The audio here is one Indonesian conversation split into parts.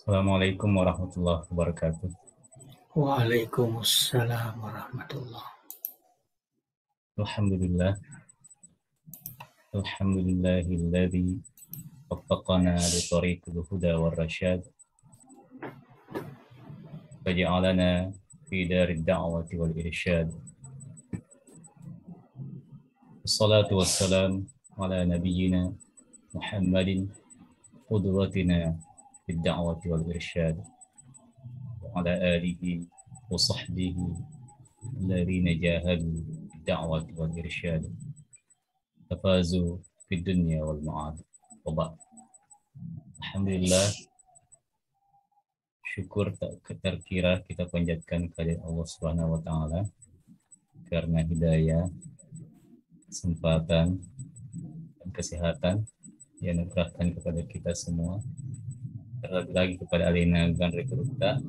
Assalamualaikum warahmatullahi wabarakatuh. Waalaikumsalam warahmatullahi. Alhamdulillah. Alhamdulillahilladzi waffaqana li tariqil huda war rasyad. Faj'alana fi darid da'wati wal irsyad. Wassalatu wassalam ala nabiyyina Muhammadin qudwatina fid da'wati wal irsyad. Wa ala alihi wa sahbihi alladhina jahadu bid da'wati wal irsyad. Tafazu fid dunya wal ma'ad. Wa ba'd. Alhamdulillah, syukur tak terkira kita panjatkan kepada Allah Subhanahu wa taala karena hidayah, kesempatan, dan kesehatan yang diberikan kepada kita semua. Terlebih lagi kepada Alina dan Rekruta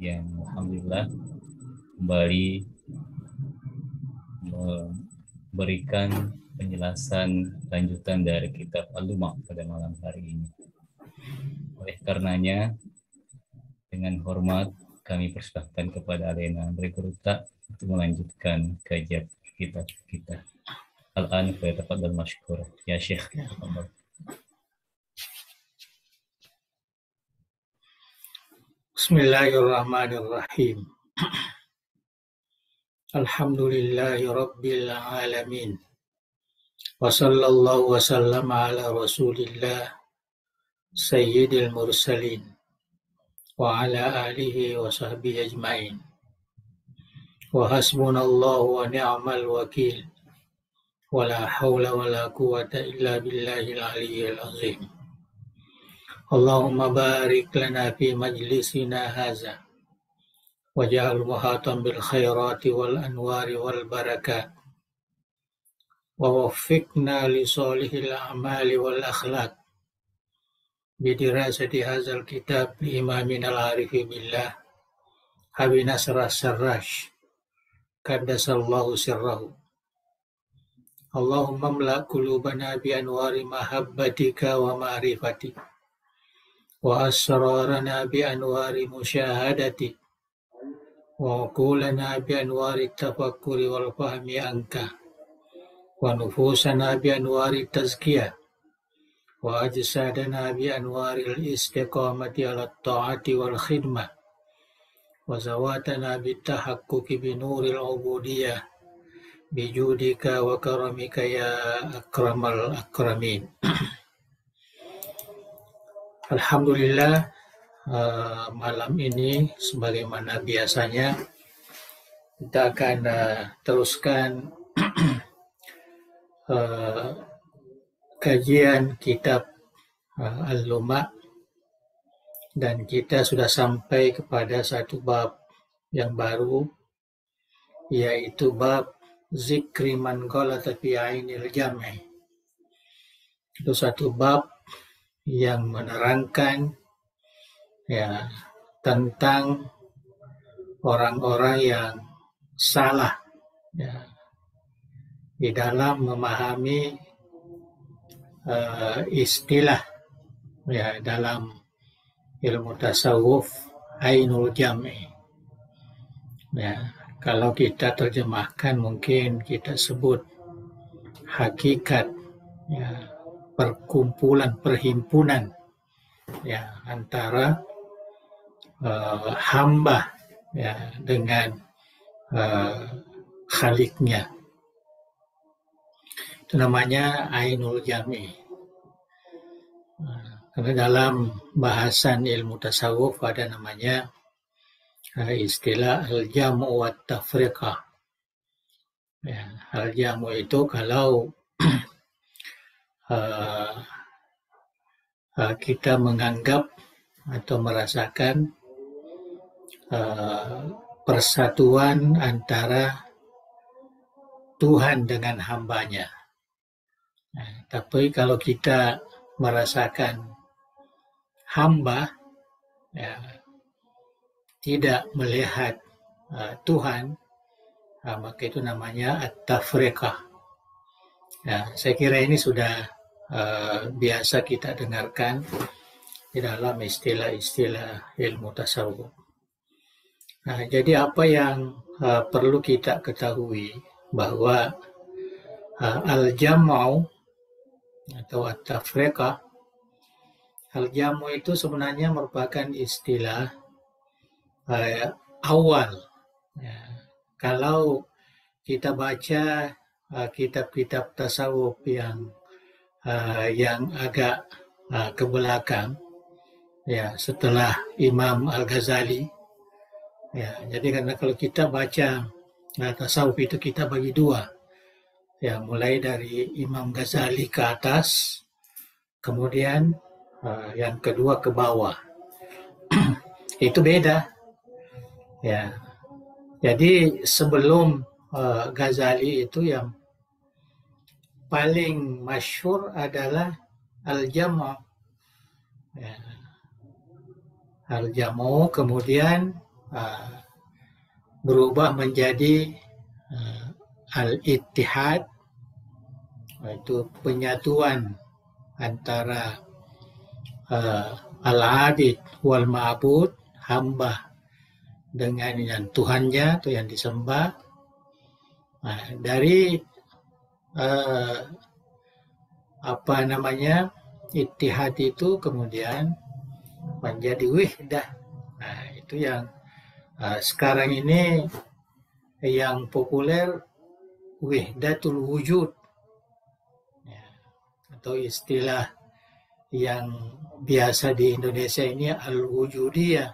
yang alhamdulillah kembali memberikan penjelasan lanjutan dari kitab Al-Lumah pada malam hari ini. Oleh karenanya, dengan hormat kami persilahkan kepada Alina Rekruta untuk melanjutkan kajian kita. Al-an fayatafadhal mashkur. Ya Syekh. Bismillahirrahmanirrahim. Alhamdulillahi rabbil alamin. Wa sallallahu wa sallama ala rasulillah sayyidil mursalin wa ala alihi wa sahbihi ajma'in. Wa hasbunallahu wa ni'mal wakil. Wa la hawla wa la quwwata illa billahil aliyyil azim. Allahumma barik lana fi majlisina haza waj'al muhatan bil khairati wal anwari wal barakat wa waffiqna li salihil a'mali wal akhlaq bidirasati hadzal kitab li imamin al-arifi billah Abi Nasr as-Sarraj qaddasallahu sirrahu. Allahumma mla qulubana bi anwari mahabbatika wa ma'rifatika wa asrarana bi anwari musyahadati wa uqulana bi anwari tafakkuri wal fahmi anka wa nufusana bi anwari tazkiyah wa ajsadana bi anwari al-istiqamati ala ta'ati wal khidmah wa zawatana bi tahaqquqi bi nuril ubudiyah bi judika wa karamika ya akramal akramin. Alhamdulillah, malam ini sebagaimana biasanya kita akan teruskan kajian kitab Al-Lumah, dan kita sudah sampai kepada satu bab yang baru, yaitu bab zikri man ghalata fi ainil jam'i. Itu satu bab yang menerangkan tentang orang-orang yang salah di dalam memahami istilah dalam ilmu tasawuf ainul jam'i. Kalau kita terjemahkan mungkin kita sebut hakikat perkumpulan, perhimpunan antara hamba dengan khaliknya. Itu namanya ainul jam'i. Karena dalam bahasan ilmu tasawuf ada namanya istilah al-jam'u wa tafriqah. Al-jam'u itu kalau kita menganggap atau merasakan persatuan antara Tuhan dengan hambanya. Tapi kalau kita merasakan hamba tidak melihat Tuhan, maka itu namanya at-tafriqah. Saya kira ini sudah biasa kita dengarkan di dalam istilah-istilah ilmu tasawuf. Nah, jadi apa yang perlu kita ketahui bahwa al-jam'u atau at-tafriqah, al-jam'u itu sebenarnya merupakan istilah awal. Ya. Kalau kita baca kitab-kitab tasawuf yang agak ke belakang, ya setelah Imam Al-Ghazali, ya jadi karena kalau kita baca tasawuf itu kita bagi dua, ya mulai dari Imam Ghazali ke atas, kemudian yang kedua ke bawah. Itu beda, ya. Jadi sebelum Ghazali itu yang paling masyhur adalah al-jam'u. Ya. Al-jam'u kemudian berubah menjadi al-ittihad, yaitu penyatuan antara al-abid wal ma'bud, hamba dengan yang Tuhannya atau yang disembah. Nah, dari ittihad itu kemudian menjadi wihdah. Nah, itu yang sekarang ini yang populer, wihdatul wujud, ya, atau istilah yang biasa di Indonesia ini al-wujudiyah.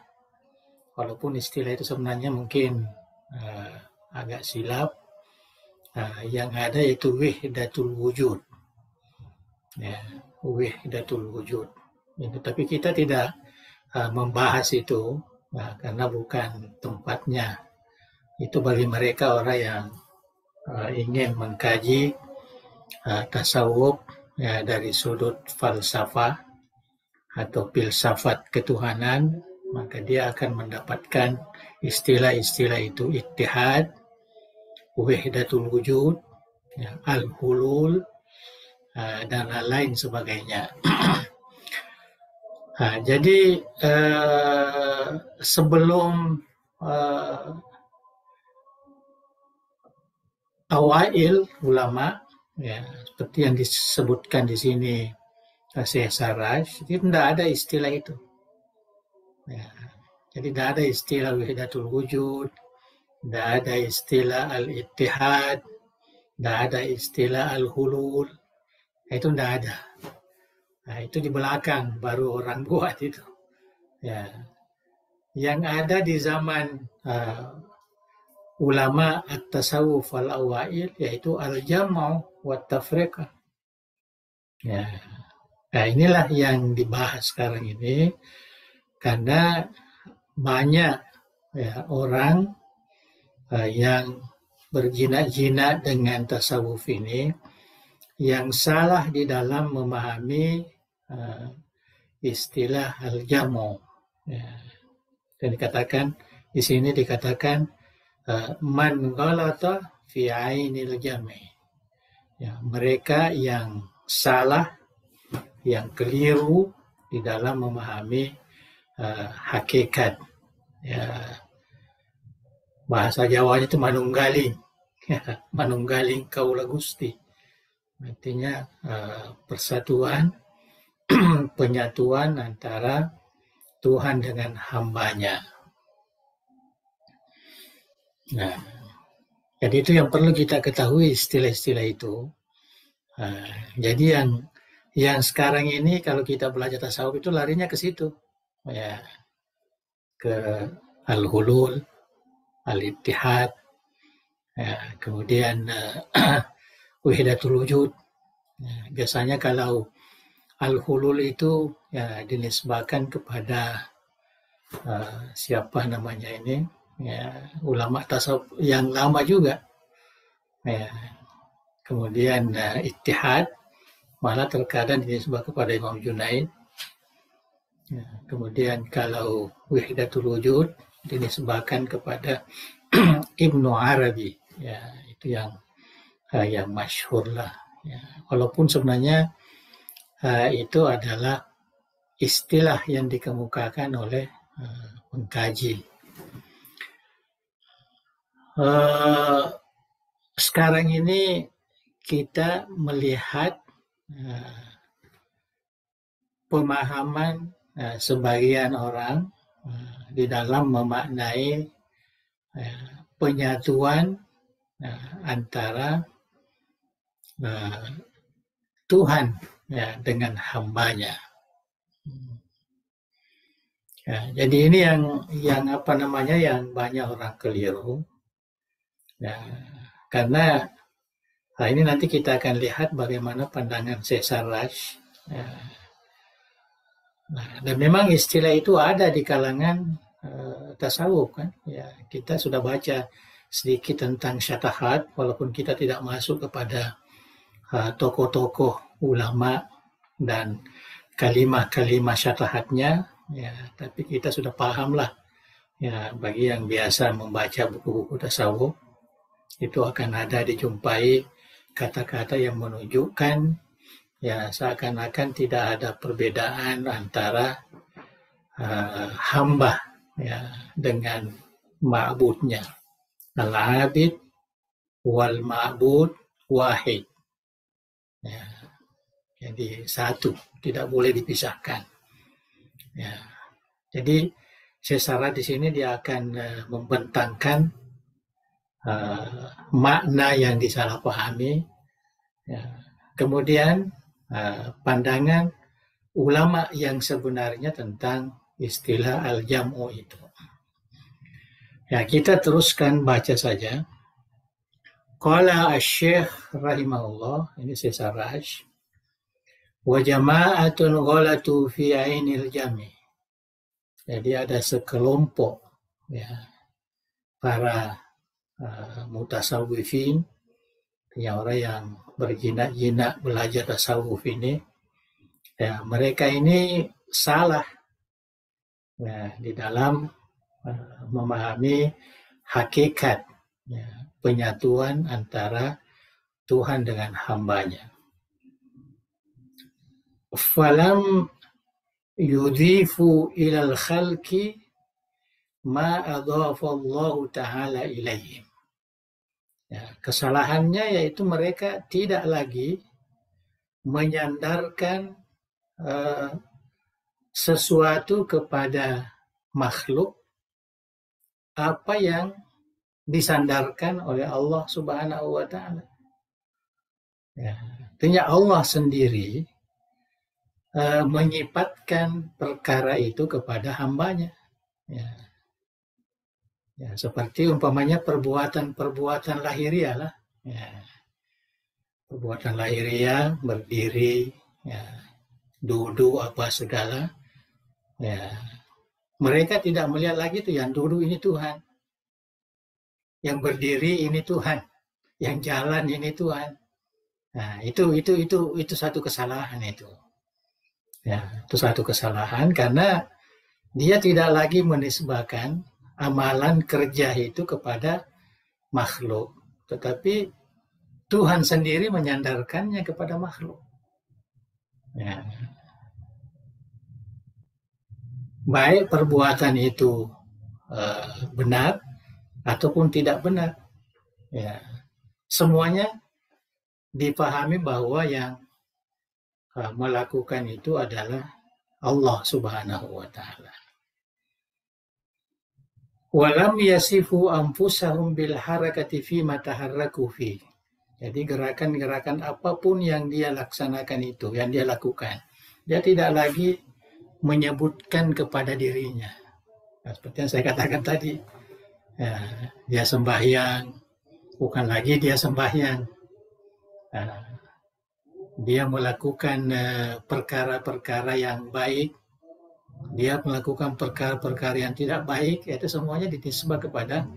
Walaupun istilah itu sebenarnya mungkin agak silap. Yang ada itu wihdatul wujud, ya, wihdatul wujud. Ya, tapi kita tidak membahas itu karena bukan tempatnya. Itu bagi mereka orang yang ingin mengkaji tasawuf ya, dari sudut falsafah atau filsafat ketuhanan, maka dia akan mendapatkan istilah-istilah itu, ittihad, wahdatul wujud, ya, al-hulul, dan lain sebagainya. Nah, jadi sebelum awail ulama, ya, seperti yang disebutkan di sini Syekh Sarraj, itu tidak ada istilah itu. Ya, jadi tidak ada istilah wahdatul wujud, tidak ada istilah al-ittihad, tidak ada istilah al-hulul, itu tidak ada. Nah, itu di belakang baru orang buat itu. Ya, yang ada di zaman ulama at-tasawuf al-awail yaitu al-jam'u wa tafriqah. Ya. Nah, inilah yang dibahas sekarang ini karena banyak ya, orang yang berjinak-jinak dengan tasawuf ini yang salah di dalam memahami istilah al-jamu. Ya. Dan dikatakan di sini dikatakan man ghalata fi ainil jami. Ya, mereka yang salah, yang keliru di dalam memahami hakikat. Ya, bahasa Jawanya itu manunggaling. Manunggaling kaula Gusti. Artinya persatuan, penyatuan antara Tuhan dengan hambanya. Nah, jadi itu yang perlu kita ketahui istilah-istilah itu. Jadi yang sekarang ini kalau kita belajar tasawuf itu larinya ke situ, ya, ke al-hulul, al-ittihad, ya, kemudian wahdatul wujud. Ya, biasanya kalau al-hulul itu ya dinisbahkan kepada siapa namanya ini, ya, ulama tasawuf yang lama juga. Ya. Kemudian ittihad malah terkadang dinisbahkan kepada Imam Junaid. Ya. Kemudian kalau wahdatul wujud dinisbahkan kepada Ibnu Arabi. Ya, itu yang masyhur lah. Ya. Walaupun sebenarnya itu adalah istilah yang dikemukakan oleh pengkaji. Sekarang ini kita melihat pemahaman sebagian orang di dalam memaknai penyatuan antara Tuhan dengan hambanya. Ya, jadi ini yang apa namanya yang banyak orang keliru. Ya, karena ini nanti kita akan lihat bagaimana pandangan Syekh Sarraj. Ya. Nah, dan memang istilah itu ada di kalangan tasawuf kan. Ya, kita sudah baca sedikit tentang syatahat, walaupun kita tidak masuk kepada tokoh-tokoh ulama dan kalimah-kalimah syatahatnya, ya, tapi kita sudah pahamlah. Ya, bagi yang biasa membaca buku-buku tasawuf, itu akan ada dijumpai kata-kata yang menunjukkan ya seakan-akan tidak ada perbedaan antara hamba ya dengan ma'budnya. Al-abid wal ma'bud wahid. Ya, jadi satu, tidak boleh dipisahkan. Ya, jadi secara di sini dia akan membentangkan makna yang disalahpahami. Ya. Kemudian pandangan ulama yang sebenarnya tentang istilah al-jam'u itu. Ya, kita teruskan baca saja. Qala asy-syekh rahimahullah, ini Syekh Sarraj, wa jama'atun ghalatu fi ainil jami'. Jadi ada sekelompok ya para mutasawwifin, yang orang yang berjinak-jinak belajar tasawuf ini, ya mereka ini salah ya di dalam memahami hakikat ya, penyatuan antara Tuhan dengan hambanya. Falam yudhifu ilal khalqi ma adhafa Allah Ta'ala ilaihim. Ya, kesalahannya yaitu mereka tidak lagi menyandarkan sesuatu kepada makhluk apa yang disandarkan oleh Allah Subhanahu wa Ta'ala. Ya, artinya Allah sendiri menyifatkan perkara itu kepada hambanya. Ya. Ya, seperti umpamanya perbuatan lahiriah lah. Ya. Perbuatan lahiriah, berdiri, ya, duduk apa segala. Ya. Mereka tidak melihat lagi tuh yang duduk ini Tuhan, yang berdiri ini Tuhan, yang jalan ini Tuhan. Nah, itu satu kesalahan itu. Ya, itu satu kesalahan karena dia tidak lagi menisbahkan amalan kerja itu kepada makhluk, tetapi Tuhan sendiri menyandarkannya kepada makhluk. Ya. Baik perbuatan itu benar ataupun tidak benar, ya semuanya dipahami bahwa yang melakukan itu adalah Allah Subhanahu wa Ta'ala. Walam yasifu anfusahum bil harakati fi ma taharraku fi. Jadi gerakan-gerakan apapun yang dia laksanakan itu, yang dia lakukan, dia tidak lagi menyebutkan kepada dirinya. Nah, seperti yang saya katakan tadi, ya, dia sembahyang, bukan lagi dia sembahyang. Dia melakukan perkara-perkara yang baik, dia melakukan perkara-perkara yang tidak baik, itu semuanya dinisbah kepada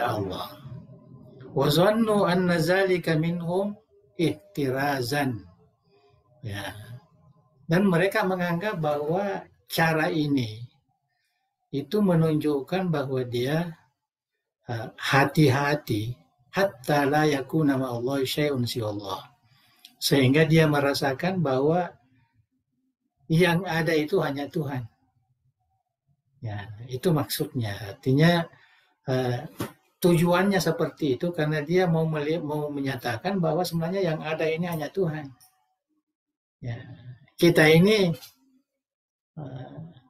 Allah. Wa zannu anna zalika minhum ihtirazan. Ya. Dan mereka menganggap bahwa cara ini itu menunjukkan bahwa dia hati-hati hatta la yakuna ma'allahi syai'un siwallah. Sehingga dia merasakan bahwa yang ada itu hanya Tuhan. Ya, itu maksudnya. Artinya tujuannya seperti itu karena dia mau menyatakan bahwa sebenarnya yang ada ini hanya Tuhan. Ya, kita ini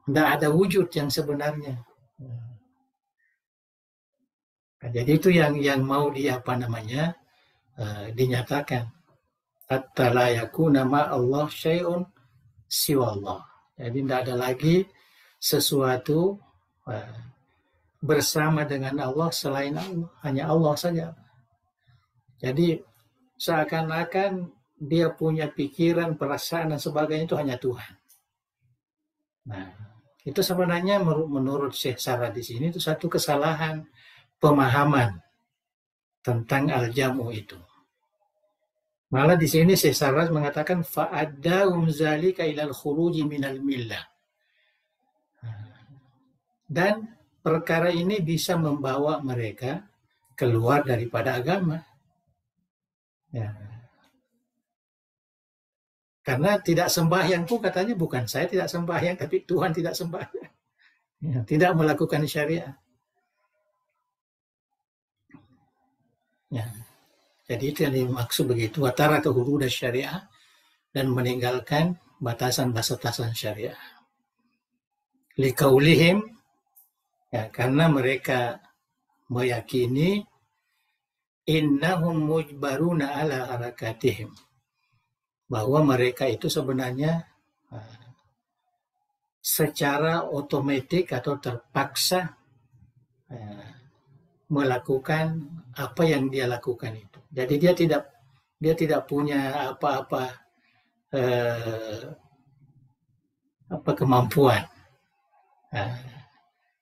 tidak ada wujud yang sebenarnya. Nah, jadi itu yang mau dinyatakan. Hatta la yakuna ma Allah syai'un siwa Allah. Jadi tidak ada lagi sesuatu bersama dengan Allah selain Allah, hanya Allah saja. Jadi seakan-akan dia punya pikiran, perasaan dan sebagainya itu hanya Tuhan. Nah, itu sebenarnya menurut Syekh Sarah di sini itu satu kesalahan pemahaman tentang al-jamu itu. Malah di sini Syekh Sarah mengatakan fa'addahum zalika ilal khuruji minal millah. Dan perkara ini bisa membawa mereka keluar daripada agama. Ya. Karena tidak sembahyang pun katanya bukan saya tidak sembahyang, tapi Tuhan tidak sembahyang. Ya, tidak melakukan syariat. Ya. Jadi itu yang dimaksud begitu. Watara ke hudud syariah dan meninggalkan batasan-batasan syariah. Likaulihim, ya, karena mereka meyakini innahum mujbaruna ala harakatihim, bahwa mereka itu sebenarnya secara otomatis atau terpaksa melakukan apa yang dia lakukan itu. Jadi dia tidak punya apa-apa kemampuan.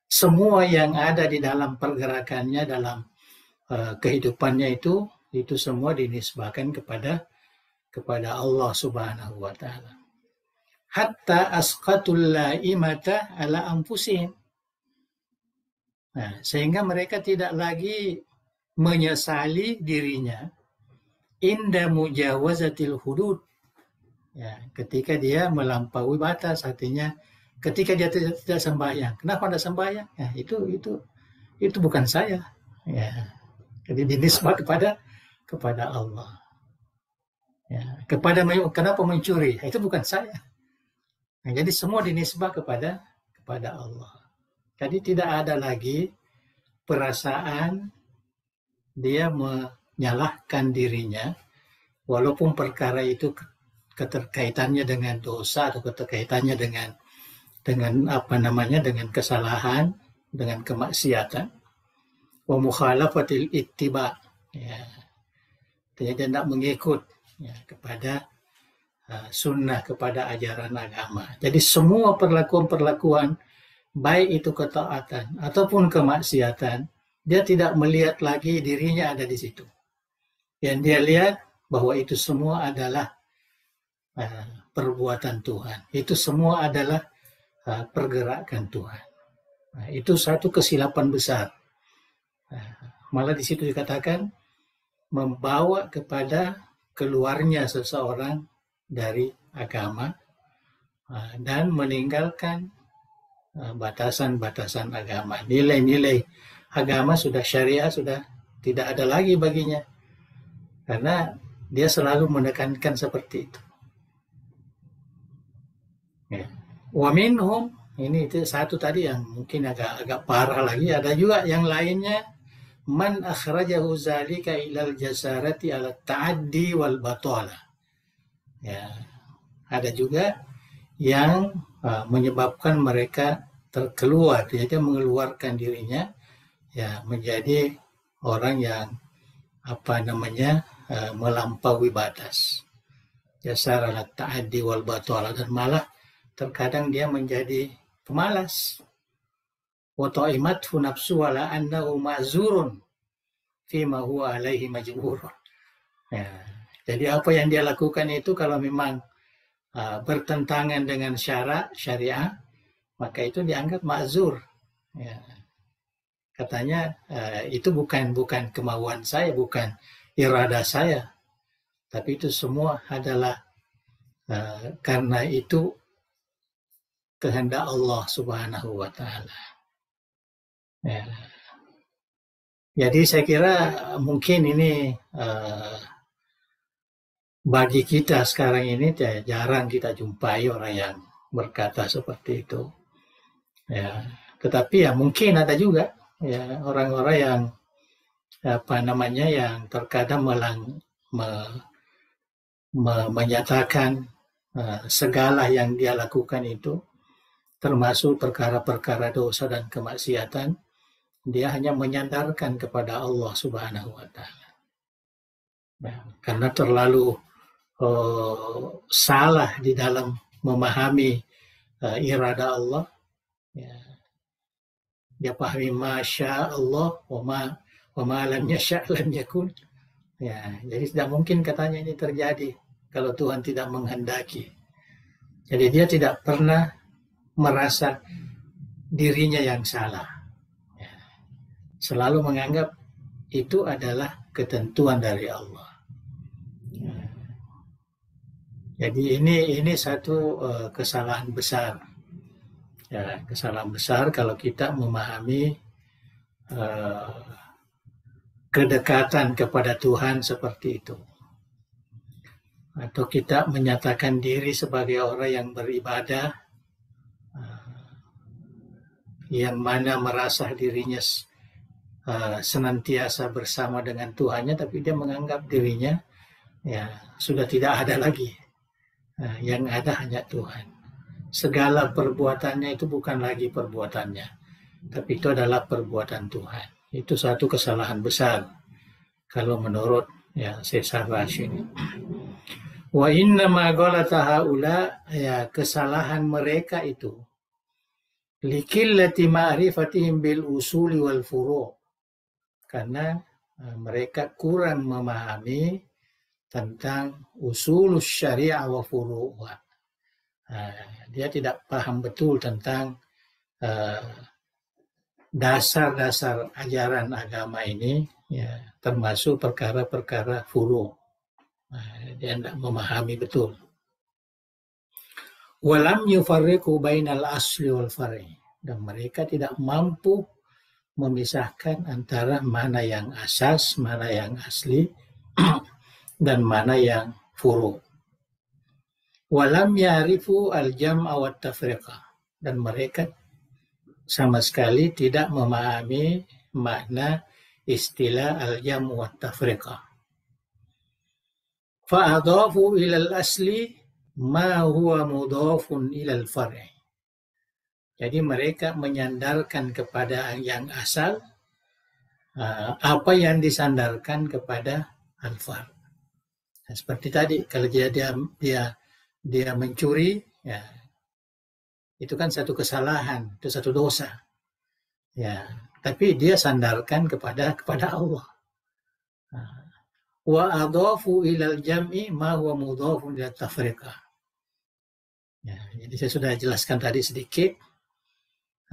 Semua yang ada di dalam pergerakannya, dalam kehidupannya itu semua dinisbahkan kepada Allah Subhanahu wa taala. Hatta asqatul laimata ala anfusihim. Nah, sehingga mereka tidak lagi menyesali dirinya inda mujawazatil hudud. Ya, ketika dia melampaui batas, artinya ketika dia tidak sembahyang. Kenapa tidak sembahyang? Ya, itu bukan saya. Ya. Jadi dinisbah kepada Allah. Ya, kenapa mencuri? Itu bukan saya. Nah, jadi semua dinisbah kepada Allah. Jadi tidak ada lagi perasaan dia menyalahkan dirinya, walaupun perkara itu keterkaitannya dengan dosa atau keterkaitannya dengan dengan kesalahan, dengan kemaksiatan. Wa mukhalafatil ittiba, ya, dia tidak mengikut ya, kepada sunnah, kepada ajaran agama. Jadi semua perlakuan-perlakuan, baik itu ketaatan ataupun kemaksiatan, dia tidak melihat lagi dirinya ada di situ. Yang dia lihat bahwa itu semua adalah perbuatan Tuhan. Itu semua adalah pergerakan Tuhan. Nah, itu satu kesilapan besar. Malah di situ dikatakan membawa kepada keluarnya seseorang dari agama dan meninggalkan batasan-batasan agama. Nilai-nilai agama sudah syariah sudah tidak ada lagi baginya. Karena dia selalu menekankan seperti itu. Ya. Wa minhum, ini itu satu tadi yang mungkin agak parah lagi. Ada juga yang lainnya, man akhrajahu zalika ilal jasarati ala ta'addi wal batala. Ya. Ada juga yang menyebabkan mereka terkeluar, dia mengeluarkan dirinya ya menjadi orang yang melampaui batas. Jasar ala ta'addi wal batala, dan malah terkadang dia menjadi pemalas. Wa ta'imathu nafsu ala annahu ma'zurun fima huwa alaihi majburun. Ya, jadi apa yang dia lakukan itu kalau memang bertentangan dengan syariah, maka itu dianggap ma'zur. Ya. Katanya itu bukan kemauan saya, bukan irada saya, tapi itu semua adalah karena itu kehendak Allah Subhanahu wa taala. Ya. Jadi saya kira mungkin ini bagi kita sekarang ini jarang kita jumpai orang yang berkata seperti itu. Ya, tetapi ya mungkin ada juga ya orang-orang yang yang terkadang menyatakan segala yang dia lakukan itu termasuk perkara-perkara dosa dan kemaksiatan, dia hanya menyandarkan kepada Allah Subhanahu wa taala. Nah, karena terlalu salah di dalam memahami irada Allah, ya. Dia pahami masya Allah wa ma lam yasha' lam yakun. Ya, jadi tidak mungkin katanya ini terjadi kalau Tuhan tidak menghendaki. Jadi dia tidak pernah merasa dirinya yang salah. Ya. Selalu menganggap itu adalah ketentuan dari Allah. Ya. Jadi ini satu kesalahan besar. Ya, kesalahan besar kalau kita memahami kedekatan kepada Tuhan seperti itu. Atau kita menyatakan diri sebagai orang yang beribadah, yang mana merasa dirinya senantiasa bersama dengan Tuhannya, tapi dia menganggap dirinya ya sudah tidak ada lagi. Yang ada hanya Tuhan. Segala perbuatannya itu bukan lagi perbuatannya, tapi itu adalah perbuatan Tuhan. Itu satu kesalahan besar kalau menurut ya Sesar Rashid. Wa inna ma ghalata haula, ya kesalahan mereka itu likillati ma'rifatihim bil usuli wal furu', karena mereka kurang memahami tentang usulus syariah wa furu'ah. Dia tidak paham betul tentang dasar-dasar ajaran agama ini, ya, termasuk perkara-perkara furu'. Dia tidak memahami betul. Walam yufarriqu bainal asli wal far'i, dan mereka tidak mampu memisahkan antara mana yang asas, mana yang asli, dan mana yang furu'. Walam ya'rifu al-jam'a wa tafriqa, dan mereka sama sekali tidak memahami makna istilah al-jam' wa tafriqa. Fa'adhafu ila al-asli ma huwa mudhafun ila al-far'i. Jadi mereka menyandarkan kepada yang asal apa yang disandarkan kepada al-far'. Nah, seperti tadi, kalau dia mencuri, ya itu kan satu kesalahan, itu satu dosa, ya. Tapi dia sandarkan kepada Allah. Wa adhafu ilal jam'i ma huwa mudhafun ila tafriqah. Ya, jadi saya sudah jelaskan tadi sedikit.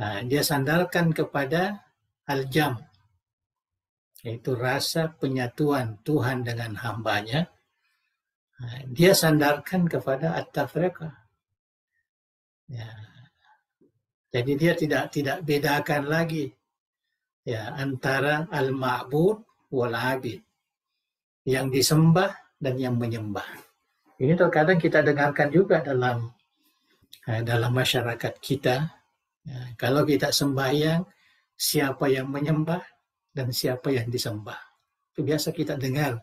Dia sandarkan kepada al-jam', yaitu rasa penyatuan Tuhan dengan hambanya. Dia sandarkan kepada at-tafriqah. Ya. Jadi dia tidak bedakan lagi ya antara al-ma'bud wal 'abid, yang disembah dan yang menyembah. Ini terkadang kita dengarkan juga dalam masyarakat kita. Ya, kalau kita sembahyang, siapa yang menyembah dan siapa yang disembah. Itu biasa kita dengar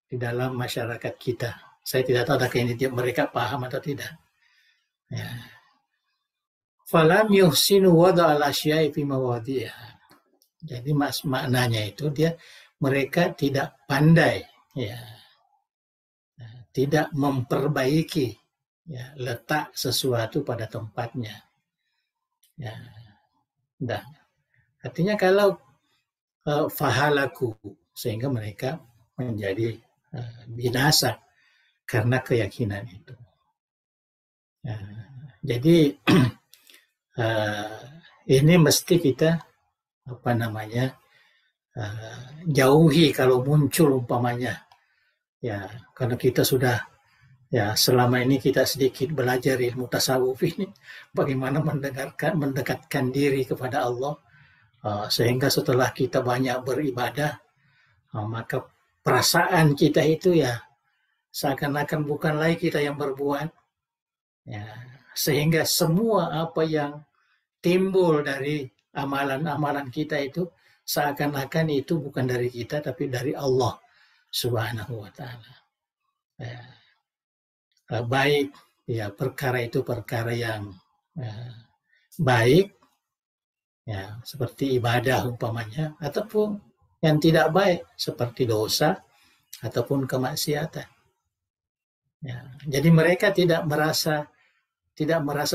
di dalam masyarakat kita. Saya tidak tahu apakah ini mereka paham atau tidak. Ya. Falam yuhsinu wada al-asya'i fi mawadhiha. Jadi maknanya itu mereka tidak pandai, ya, tidak memperbaiki ya letak sesuatu pada tempatnya. Ya, artinya kalau fahalaku, sehingga mereka menjadi binasa karena keyakinan itu. Ya, jadi ini mesti kita jauhi kalau muncul umpamanya. Ya, karena kita sudah Ya, selama ini kita sedikit belajar ilmu tasawuf ini, bagaimana mendekatkan diri kepada Allah, sehingga setelah kita banyak beribadah, maka perasaan kita itu ya seakan-akan bukan lagi kita yang berbuat, ya, sehingga semua apa yang timbul dari amalan-amalan kita itu seakan-akan itu bukan dari kita tapi dari Allah Subhanahu wa taala. Ya, baik ya perkara itu perkara yang baik ya seperti ibadah umpamanya, ataupun yang tidak baik seperti dosa ataupun kemaksiatan. Ya, jadi mereka tidak merasa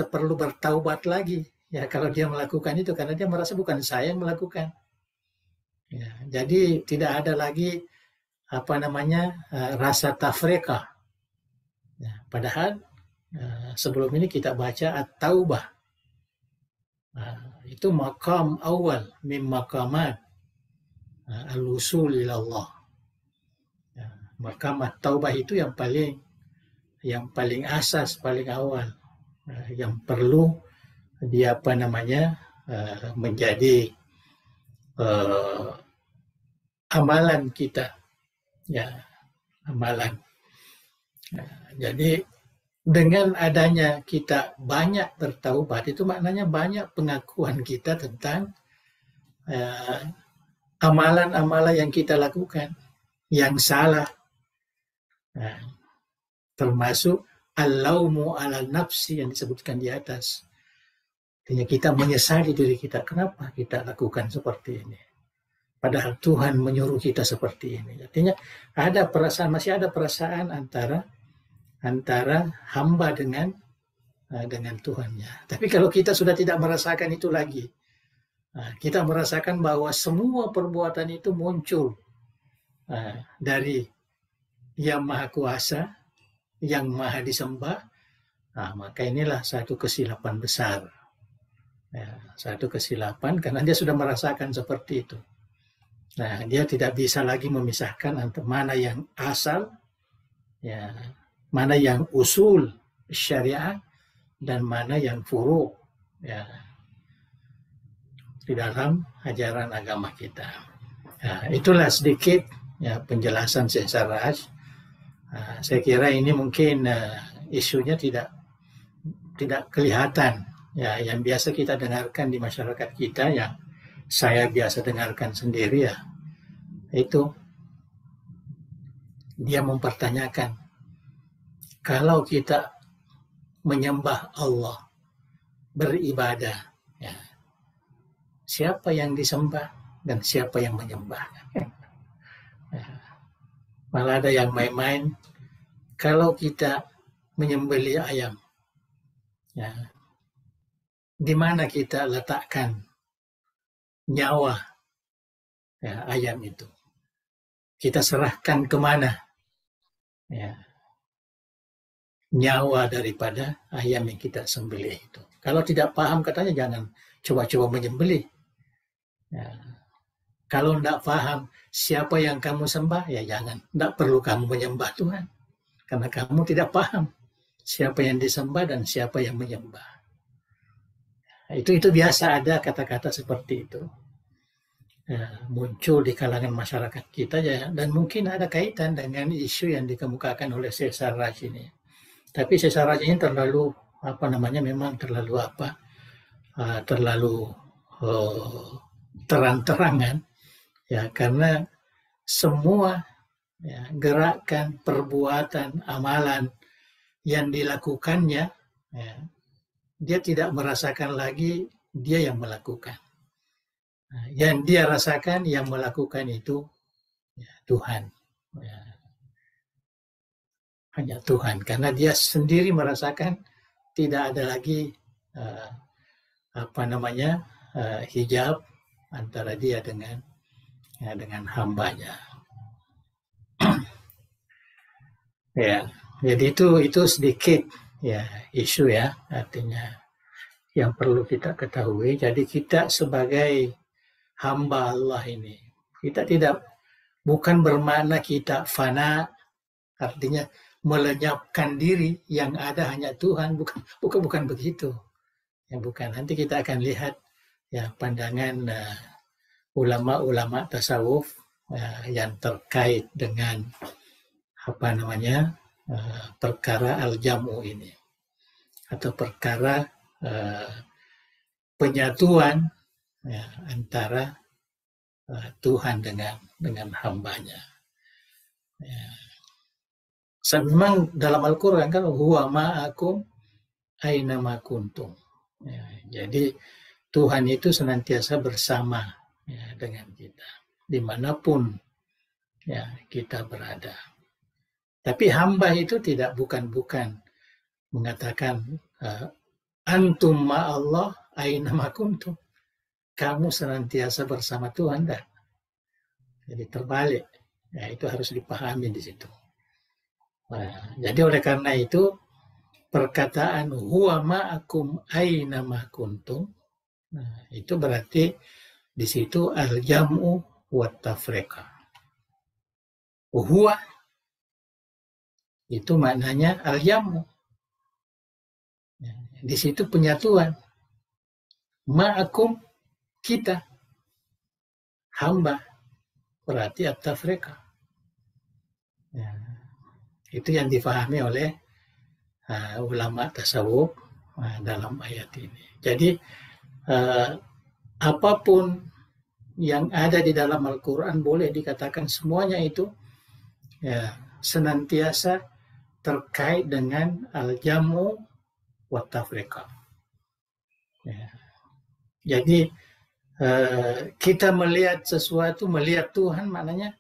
perlu bertaubat lagi ya kalau dia melakukan itu, karena dia merasa bukan saya yang melakukan. Ya, jadi tidak ada lagi rasa tafriqah. Ya, padahal sebelum ini kita baca at-taubah. Itu maqam awal min maqamat al-usul ila Allah. Ya, maqam at-taubah itu yang paling asas, paling awal, yang perlu dia menjadi amalan kita, ya amalan. Jadi dengan adanya kita banyak bertaubat, itu maknanya banyak pengakuan kita tentang amalan-amalan yang kita lakukan yang salah, termasuk al-laumu ala nafsi yang disebutkan di atas. Artinya kita menyesali diri kita, kenapa kita lakukan seperti ini, padahal Tuhan menyuruh kita seperti ini. Artinya masih ada perasaan antara hamba dengan Tuhannya. Tapi kalau kita sudah tidak merasakan itu lagi, kita merasakan bahwa semua perbuatan itu muncul dari Yang Maha Kuasa, Yang Maha Disembah, maka inilah satu kesilapan besar. Ya, satu kesilapan karena dia sudah merasakan seperti itu. Nah, dia tidak bisa lagi memisahkan antara mana yang asal, ya, mana yang usul syariah, dan mana yang furu, ya, di dalam ajaran agama kita. Nah, itulah sedikit ya penjelasan Syekh Sarraj. Saya kira ini mungkin isunya tidak kelihatan ya, yang biasa kita dengarkan di masyarakat kita, yang saya biasa dengarkan sendiri ya, itu dia mempertanyakan, kalau kita menyembah Allah, beribadah, ya, siapa yang disembah dan siapa yang menyembah? Ya, malah ada yang main-main, kalau kita menyembelih ayam, ya, di mana kita letakkan nyawa ya, ayam itu? Kita serahkan kemana ya, nyawa daripada ayam yang kita sembelih itu? Kalau tidak paham, katanya jangan coba-coba menyembelih. Ya. Kalau tidak paham siapa yang kamu sembah, ya jangan. Tidak perlu kamu menyembah Tuhan, karena kamu tidak paham siapa yang disembah dan siapa yang menyembah. Itu biasa ada kata-kata seperti itu ya, muncul di kalangan masyarakat kita ya, dan mungkin ada kaitan dengan isu yang dikemukakan oleh Syekh Sarraj ini. Tapi Syekh Sarraj ini terlalu memang terlalu terang-terangan ya, karena semua ya, gerakan, perbuatan, amalan yang dilakukannya ya, dia tidak merasakan lagi dia yang melakukan. Yang dia rasakan, yang melakukan itu ya, Tuhan. Ya. Hanya Tuhan, karena dia sendiri merasakan tidak ada lagi hijab antara dia dengan hambanya. Ya, jadi itu sedikit ya isu ya, artinya yang perlu kita ketahui. Jadi kita sebagai hamba Allah ini, kita bukan bermakna kita fana, artinya melenyapkan diri, yang ada hanya Tuhan, bukan begitu. Ya, bukan. Nanti kita akan lihat ya pandangan ulama-ulama tasawuf yang terkait dengan perkara al-jamu ini, atau perkara penyatuan ya, antara Tuhan dengan hambanya. Ya. Memang dalam Al-Quran kan huwa ma'akum aina ma kuntum. Ya, jadi Tuhan itu senantiasa bersama ya, dengan kita dimanapun ya kita berada. Tapi hamba itu bukan mengatakan antum ma'allah aina ma kuntum. Kamu senantiasa bersama Tuhan, dah. Jadi terbalik. Ya, itu harus dipahami di situ. Nah, jadi oleh karena itu perkataan huwa ma'akum aina ma kuntum, nah, itu berarti di situ al-jam'u wa tafriqa. Huwa itu maknanya al-jam'u. Ya, di situ penyatuan. Ma'akum kita, hamba, berarti at-tafriqa. Ya, itu yang difahami oleh ulama tasawuf dalam ayat ini. Jadi apapun yang ada di dalam Al-Quran boleh dikatakan semuanya itu ya, senantiasa terkait dengan al-jamu wa tafriqa. Ya. Jadi kita melihat sesuatu, melihat Tuhan maknanya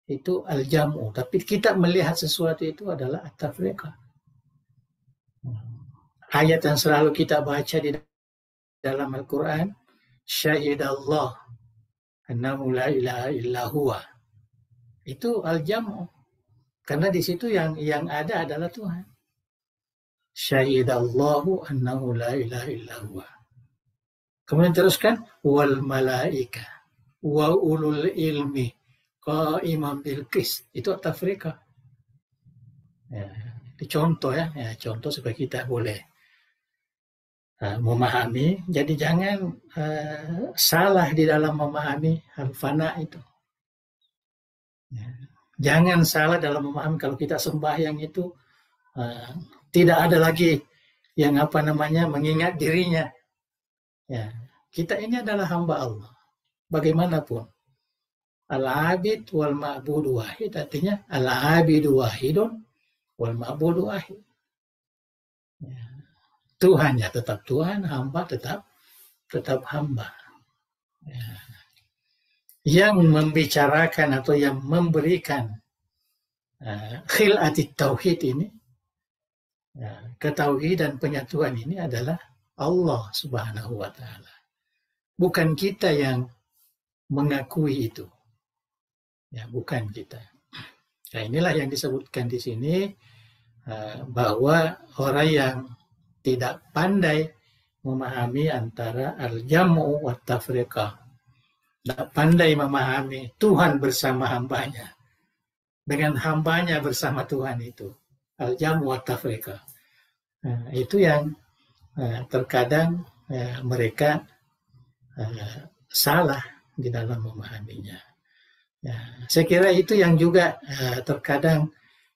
itu al-jamu, tapi kita melihat sesuatu itu adalah at-tafriqa. Ayat yang selalu kita baca di dalam Al-Quran, syahidallah annahu la ilaha illa huwa. Itu al-jamu. Karena di situ yang ada adalah Tuhan. Syahidallahu annahu la ilaha illa huwa. Kemudian teruskan wal malaika wa ulul ilmi qa'iman bil qist. Itu at-tafriqa. Ya, contoh ya, contoh supaya kita boleh memahami. Jadi jangan salah di dalam memahami al-fana itu. Ya. Jangan salah dalam memahami kalau kita sembahyang itu tidak ada lagi yang mengingat dirinya. Ya, kita ini adalah hamba Allah. Bagaimanapun. Al-abid wal ma'budu wahid, artinya al-abidu wahidun wal ma'budu wahid. Ya. Tuhan ya tetap Tuhan, hamba tetap hamba. Ya. Yang membicarakan atau yang memberikan khilatit tauhid ini, ketauhidan penyatuan ini adalah Allah Subhanahu wa Ta'ala. Bukan kita yang mengakui itu. Ya, bukan kita. Nah, inilah yang disebutkan di sini bahwa orang yang tidak pandai memahami antara al-jam'u wa tafriqa, tidak pandai memahami Tuhan bersama hambanya dengan hambanya bersama Tuhan, itu al-jam'u wa tafriqa. Nah, itu yang terkadang mereka salah di dalam memahaminya. Ya, saya kira itu yang juga terkadang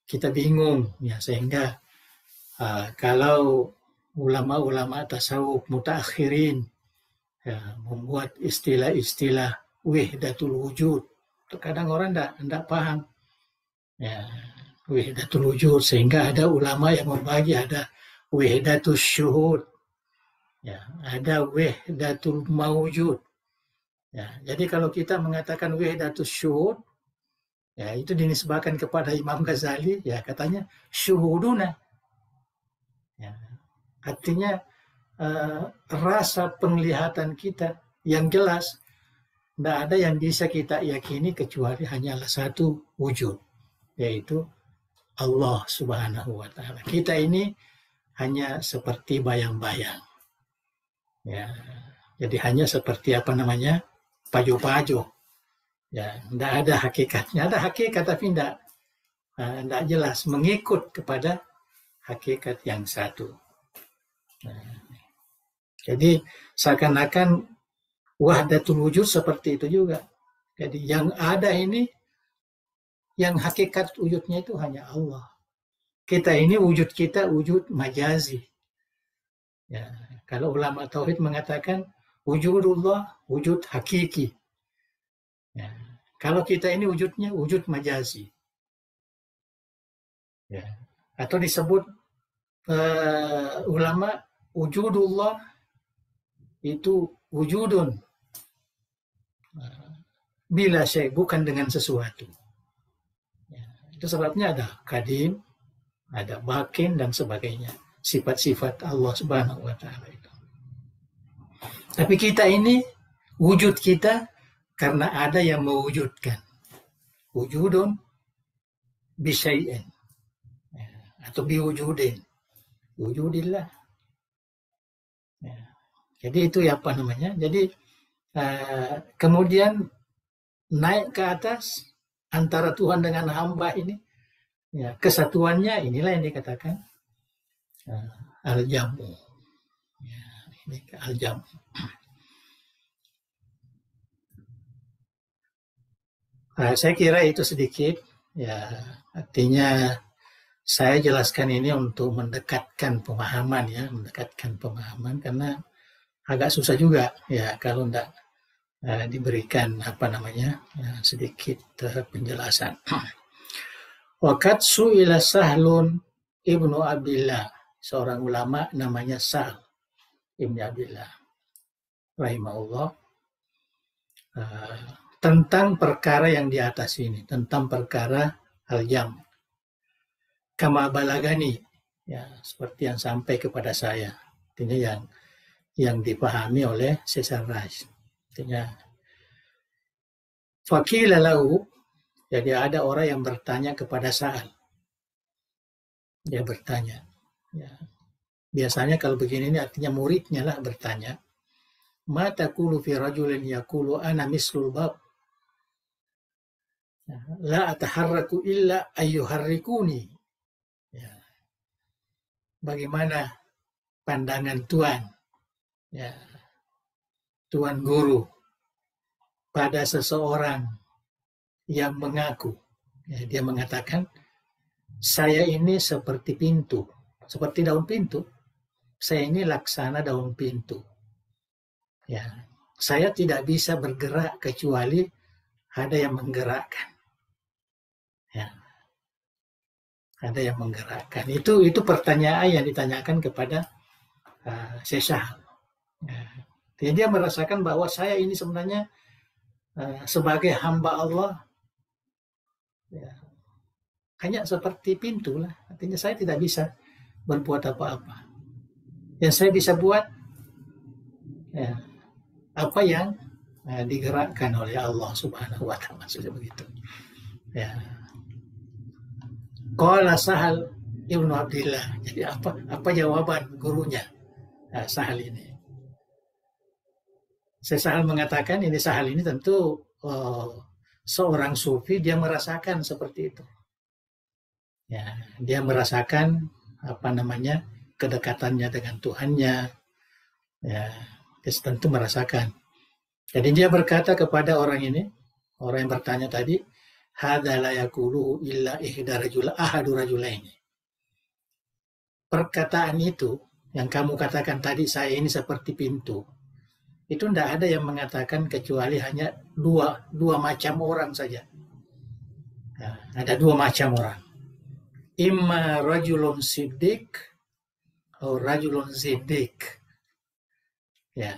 kita bingung ya, sehingga kalau ulama-ulama tasawuf mutaakhirin ya, membuat istilah-istilah wahdatul wujud, terkadang orang tidak paham ya, wahdatul wujud, sehingga ada ulama yang membagi, ada wahdatul syuhud ya, ada wahdatul mawujud. Ya, jadi kalau kita mengatakan wahdatus syuhud, ya itu dinisbahkan kepada Imam Ghazali, ya katanya syuhuduna. Ya, artinya rasa penglihatan kita yang jelas, tidak ada yang bisa kita yakini kecuali hanyalah satu wujud, yaitu Allah Subhanahu wa Ta'ala. Kita ini hanya seperti bayang-bayang. Ya, jadi hanya seperti pajo-pajo. Ya, tidak ada hakikatnya. Ada hakikat tapi tidak tidak jelas, mengikut kepada hakikat yang satu. Jadi seakan-akan wahdatul wujud seperti itu juga. Jadi yang ada ini, yang hakikat wujudnya itu hanya Allah. Kita ini wujud kita wujud majazi. Ya, kalau ulama tauhid mengatakan wujudullah wujud hakiki. Ya, kalau kita ini wujudnya wujud majazi. Ya, atau disebut ulama wujudullah itu wujudun bila syai, bukan dengan sesuatu. Ya, itu sebabnya ada kadim, ada bakin dan sebagainya, sifat-sifat Allah Subhanahu wa taala itu. Tapi kita ini wujud kita karena ada yang mewujudkan. Wujudun bisyai'in, ya, atau biwujudin, wujudillah. Ya, jadi itu apa namanya? Jadi kemudian naik ke atas antara Tuhan dengan hamba ini, ya, kesatuannya inilah yang dikatakan al-jamu. Ya, ini al-jamu. Saya kira itu sedikit, ya, artinya saya jelaskan ini untuk mendekatkan pemahaman, ya, mendekatkan pemahaman, karena agak susah juga, ya, kalau tidak diberikan apa namanya sedikit penjelasan. Waqad su'ila Sahlun ibnu Abdillah, seorang ulama namanya Sahl ibnu Abdillah rahimahullah, tentang perkara yang di atas ini, tentang perkara al-jam. Kama balagani, ya, seperti yang sampai kepada saya, artinya yang dipahami oleh Syekh Raj. Artinya faqila lahu, jadi ada orang yang bertanya kepada Sa'al. Dia bertanya, ya, biasanya kalau begini ini artinya muridnya lah bertanya, ma taqulu fi rajulin yaqulu ana mislul bab la ataharraku illa ayyuharrikuni. Ya, bagaimana pandangan Tuhan, ya, Tuhan Guru pada seseorang yang mengaku, ya, dia mengatakan saya ini seperti pintu, seperti daun pintu, saya ini laksana daun pintu, ya, saya tidak bisa bergerak kecuali ada yang menggerakkan, ya, ada yang menggerakkan. Itu pertanyaan yang ditanyakan kepada Syekh Sahal. Ya, dia merasakan bahwa saya ini sebenarnya sebagai hamba Allah, ya, hanya seperti pintu lah. Artinya saya tidak bisa berbuat apa-apa. Yang saya bisa buat, ya, apa yang digerakkan oleh Allah Subhanahu wa taala, maksudnya begitu. Ya. Qala Sahal ibnu Abdillah. Jadi apa jawaban gurunya Sahal ini? Sahal mengatakan, ini Sahal ini tentu seorang sufi, dia merasakan seperti itu. Ya, dia merasakan apa namanya kedekatannya dengan Tuhannya. Ya, dia tentu merasakan. Jadi dia berkata kepada orang ini, orang yang bertanya tadi, hadza la yaqulu illa ahadu rajulaini. Perkataan itu yang kamu katakan tadi, saya ini seperti pintu, itu tidak ada yang mengatakan kecuali hanya dua macam orang saja. Nah, ada dua macam orang. Imma rajulun siddiq atau rajulun zindiq. Ya,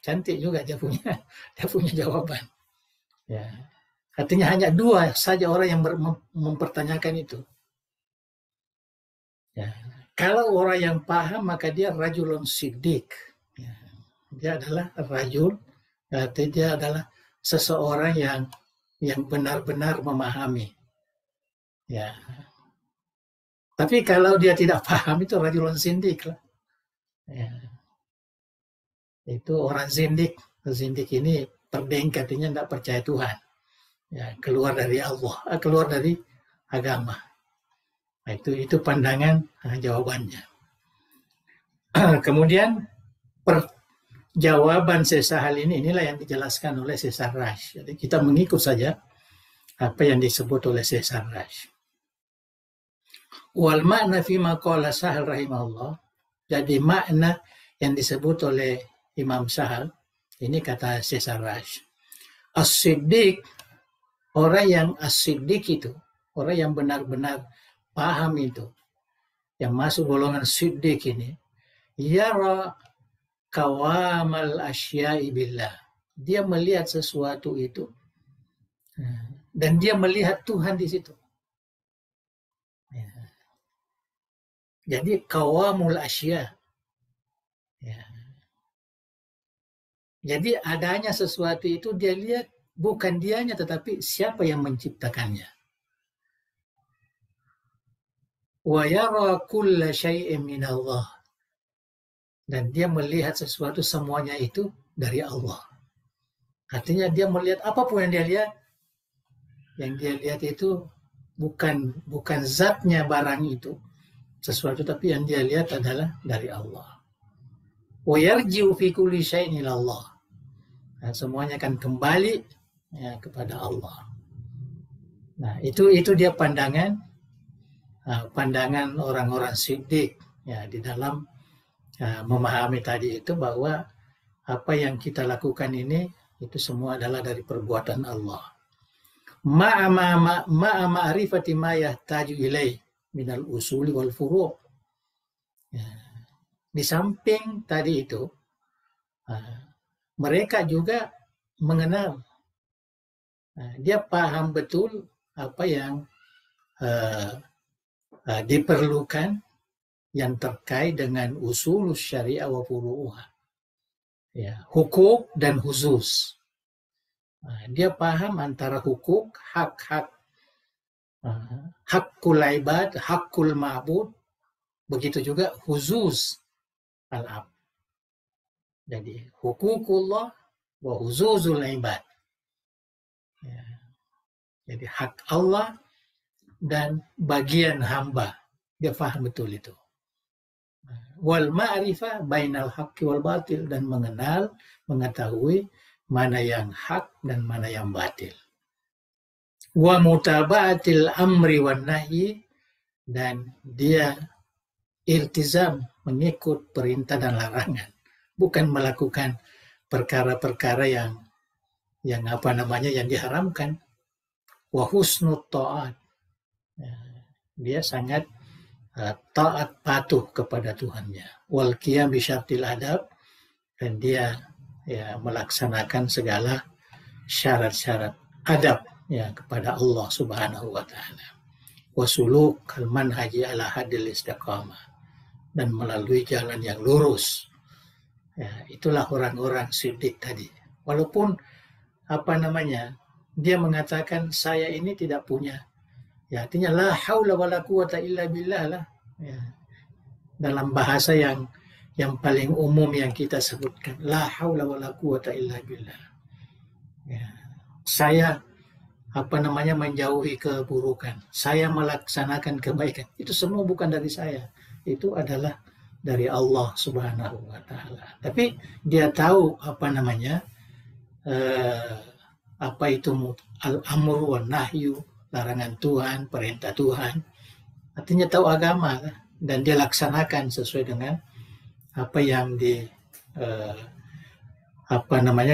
cantik juga dia punya jawaban. Ya, artinya hanya dua saja orang yang mempertanyakan itu. Ya, kalau orang yang paham maka dia rajulun siddiq. Ya, dia adalah rajul, artinya dia adalah seseorang yang benar-benar memahami. Ya. Tapi kalau dia tidak paham itu rajulun zindik lah. Ya. Itu orang zindik. Zindik ini perdengki, artinya tidak percaya Tuhan. Ya, keluar dari Allah, keluar dari agama. Nah, itu pandangan jawabannya. Kemudian jawaban sisa hal inilah yang dijelaskan oleh Sesar Rash. Jadi kita mengikut saja apa yang disebut oleh Sesar Rash. Wal makna fi maqala Sahal rahimahullah. Jadi makna yang disebut oleh Imam Sahal, ini kata Sesar Rash. As-Siddiq, orang yang as-Siddiq itu, orang yang benar-benar paham itu, yang masuk golongan Siddiq ini, yara kawamal asya'i billah. Dia melihat sesuatu itu dan dia melihat Tuhan di situ. Jadi kawamul asya. Jadi adanya sesuatu itu dia lihat bukan dianya tetapi siapa yang menciptakannya. Wa yara kulla syai'in min Allah. Dan dia melihat sesuatu semuanya itu dari Allah. Artinya dia melihat apapun yang dia lihat, yang dia lihat itu bukan zatnya barang itu sesuatu, tapi yang dia lihat adalah dari Allah. Wa yarji'u fi kulli syai'in ila Allah. Nah, semuanya akan kembali kepada Allah. Nah, itu dia pandangan orang-orang siddiq di dalam memahami tadi itu, bahwa apa yang kita lakukan ini itu semua adalah dari perbuatan Allah. Ma'a ma'rifati ma yahtaju ilaih minal usuli wal furu'. Di samping tadi itu, mereka juga mengenal, dia paham betul apa yang diperlukan yang terkait dengan usul syariah wa furu'uha, hukuk dan khusus. Dia paham antara hukuk, hak-hak, hakul ibad, hakul ma'bud, begitu juga khusus al-ab. Jadi hukukullah wa khususul ibad. Jadi hak Allah dan bagian hamba. Dia paham betul itu. Wal ma'rifah bainal haqqi wal batil, dan mengetahui mana yang hak dan mana yang batil. Wa mutaba'atil amri wan nahyi, dan dia iltizam mengikut perintah dan larangan, bukan melakukan perkara-perkara yang yang diharamkan. Wa husnut ta'at, dia sangat taat patuh kepada Tuhannya. Wal qiyam bi syartil adab, dan dia melaksanakan segala syarat-syarat adab kepada Allah Subhanahu wa taala. Wa suluk al manhaji ala hadil istiqamah, dan melalui jalan yang lurus. Itulah orang-orang siddiq tadi. Walaupun dia mengatakan saya ini tidak punya, artinya la haula wala quwata illa billah lah. Dalam bahasa yang paling umum yang kita sebutkan, la haula wala quwata illa billah. Saya menjauhi keburukan, saya melaksanakan kebaikan, itu semua bukan dari saya, itu adalah dari Allah Subhanahu wa taala. Tapi dia tahu apa itu al-amru wan nahyu, larangan Tuhan, perintah Tuhan. Artinya tahu agama, dan dia laksanakan sesuai dengan apa yang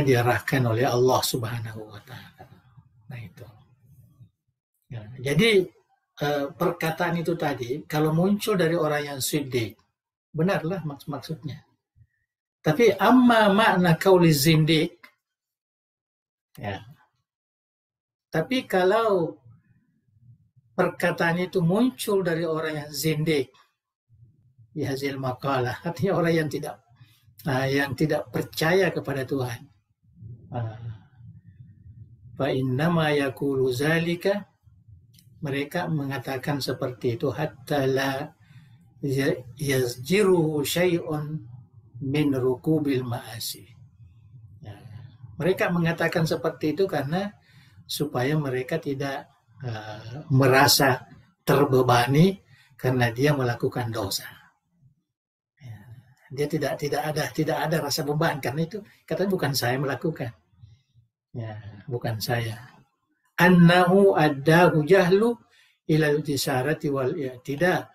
diarahkan oleh Allah Subhanahu wa taala. Nah itu. Jadi perkataan itu tadi kalau muncul dari orang yang siddiq, benarlah maksudnya. Tapi amma makna qauli zindiq, tapi kalau perkataan itu muncul dari orang yang zindiq, hazil maqalah, artinya orang yang tidak percaya kepada Tuhan. Fa innama yaqulu zalika, mereka mengatakan seperti itu, hatta la yazjiruhu syai'un min rukubil ma'asi. Mereka mengatakan seperti itu karena supaya mereka tidak merasa terbebani karena dia melakukan dosa. Ya, dia tidak ada rasa beban karena itu katanya bukan saya melakukan. Ya, bukan saya. Annahu addahu jahlu ilal tisarati wal i'tida.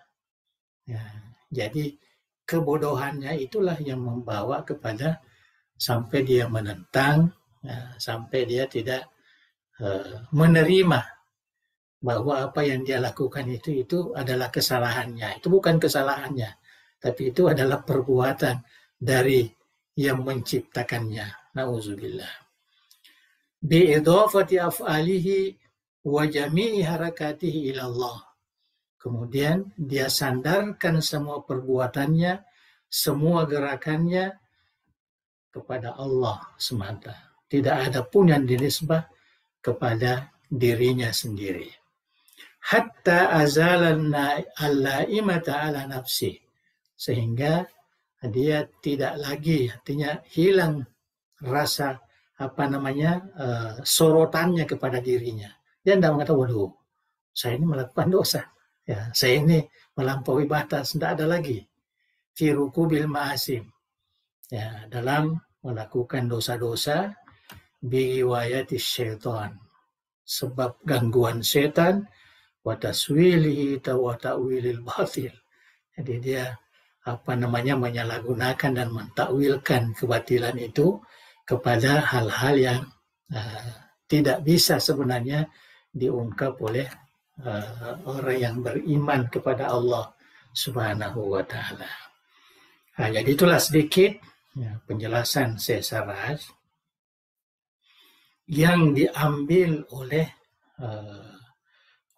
Ya, jadi kebodohannya itulah yang membawa kepada sampai dia menentang, ya, sampai dia tidak menerima bahwa apa yang dia lakukan itu adalah kesalahannya. Itu bukan kesalahannya, tapi itu adalah perbuatan dari yang menciptakannya. Nauzubillah. Bi'idhafati af'alihi wa jami'i harakatihi ila Allah. Kemudian dia sandarkan semua perbuatannya, semua gerakannya kepada Allah semata. Tidak ada pun yang dinisbah kepada dirinya sendiri. Hatta azalan al-la'imata ala nafsi. Sehingga dia tidak lagi, artinya hilang rasa sorotannya kepada dirinya. Dia tidak mengatakan, waduh, saya ini melakukan dosa. Ya, saya ini melampaui batas, tidak ada lagi. Fi rukubil ma'asim. Ya, dalam melakukan dosa-dosa biwayati syaitan. Sebab gangguan setan wa taswilihi wa ta'wilil batil. Jadi dia menyalahgunakan dan mentakwilkan kebatilan itu kepada hal-hal yang tidak bisa sebenarnya diungkap oleh orang yang beriman kepada Allah Subhanahu wa taala. Nah, jadi itulah sedikit penjelasan Syekh Sarraj yang diambil oleh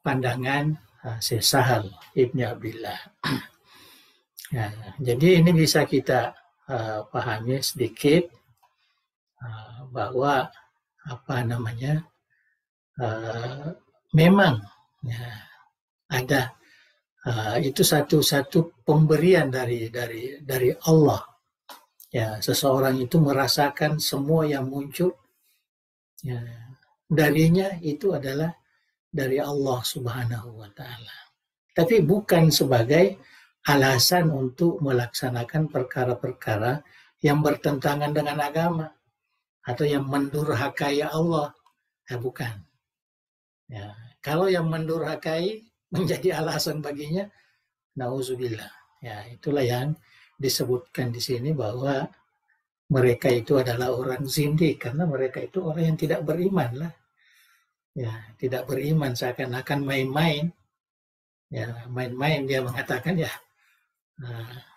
pandangan Syekh Sahal Ibn Abdillah. Ya, jadi ini bisa kita pahami sedikit bahwa memang ya, ada itu satu pemberian dari Allah. Ya, seseorang itu merasakan semua yang muncul ya, darinya itu adalah dari Allah Subhanahu wa taala. Tapi bukan sebagai alasan untuk melaksanakan perkara-perkara yang bertentangan dengan agama atau yang mendurhakai Allah. Ya, bukan. Ya, kalau yang mendurhakai menjadi alasan baginya, nauzubillah. Ya, itulah yang disebutkan di sini bahwa mereka itu adalah orang zindik karena mereka itu orang yang tidak beriman lah. Ya, tidak beriman, seakan-akan main-main. Ya, main-main dia mengatakan ya,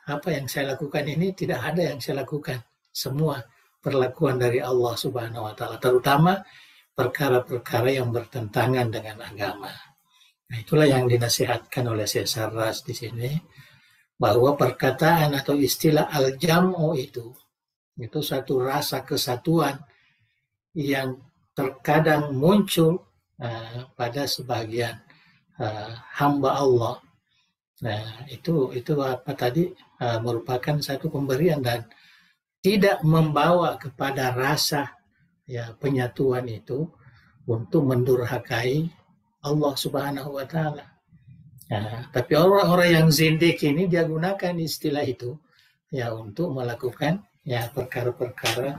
apa yang saya lakukan ini tidak ada yang saya lakukan. Semua perlakuan dari Allah Subhanahu wa taala, terutama perkara-perkara yang bertentangan dengan agama. Nah, itulah yang dinasihatkan oleh Syekh Sarraj di sini, bahwa perkataan atau istilah al-jam'u itu satu rasa kesatuan yang terkadang muncul pada sebagian hamba Allah. Nah, itu merupakan satu pemberian dan tidak membawa kepada rasa ya penyatuan itu untuk mendurhakai Allah Subhanahu wa taala. Nah, tapi orang-orang yang zindik ini dia gunakan istilah itu ya untuk melakukan ya perkara-perkara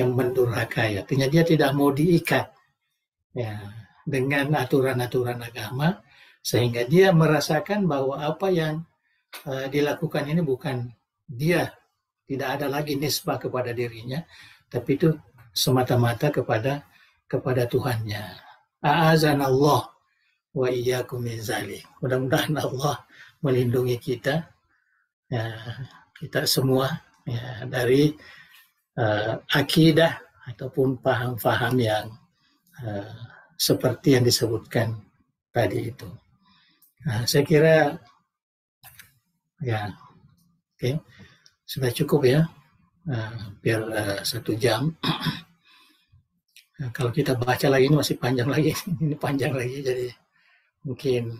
yang mendurhakai. Artinya dia tidak mau diikat ya dengan aturan-aturan agama, sehingga dia merasakan bahwa apa yang dilakukan ini bukan dia, tidak ada lagi nisbah kepada dirinya, tapi itu semata-mata kepada Tuhannya. A'azanallah wa iyyakum min zalik. Mudah-mudahan Allah melindungi kita, ya, kita semua ya, dari akidah ataupun paham-paham yang seperti yang disebutkan tadi itu. Nah, saya kira ya, oke, sudah cukup ya, biar 1 jam. Nah, kalau kita baca lagi ini masih panjang lagi, ini panjang lagi, jadi mungkin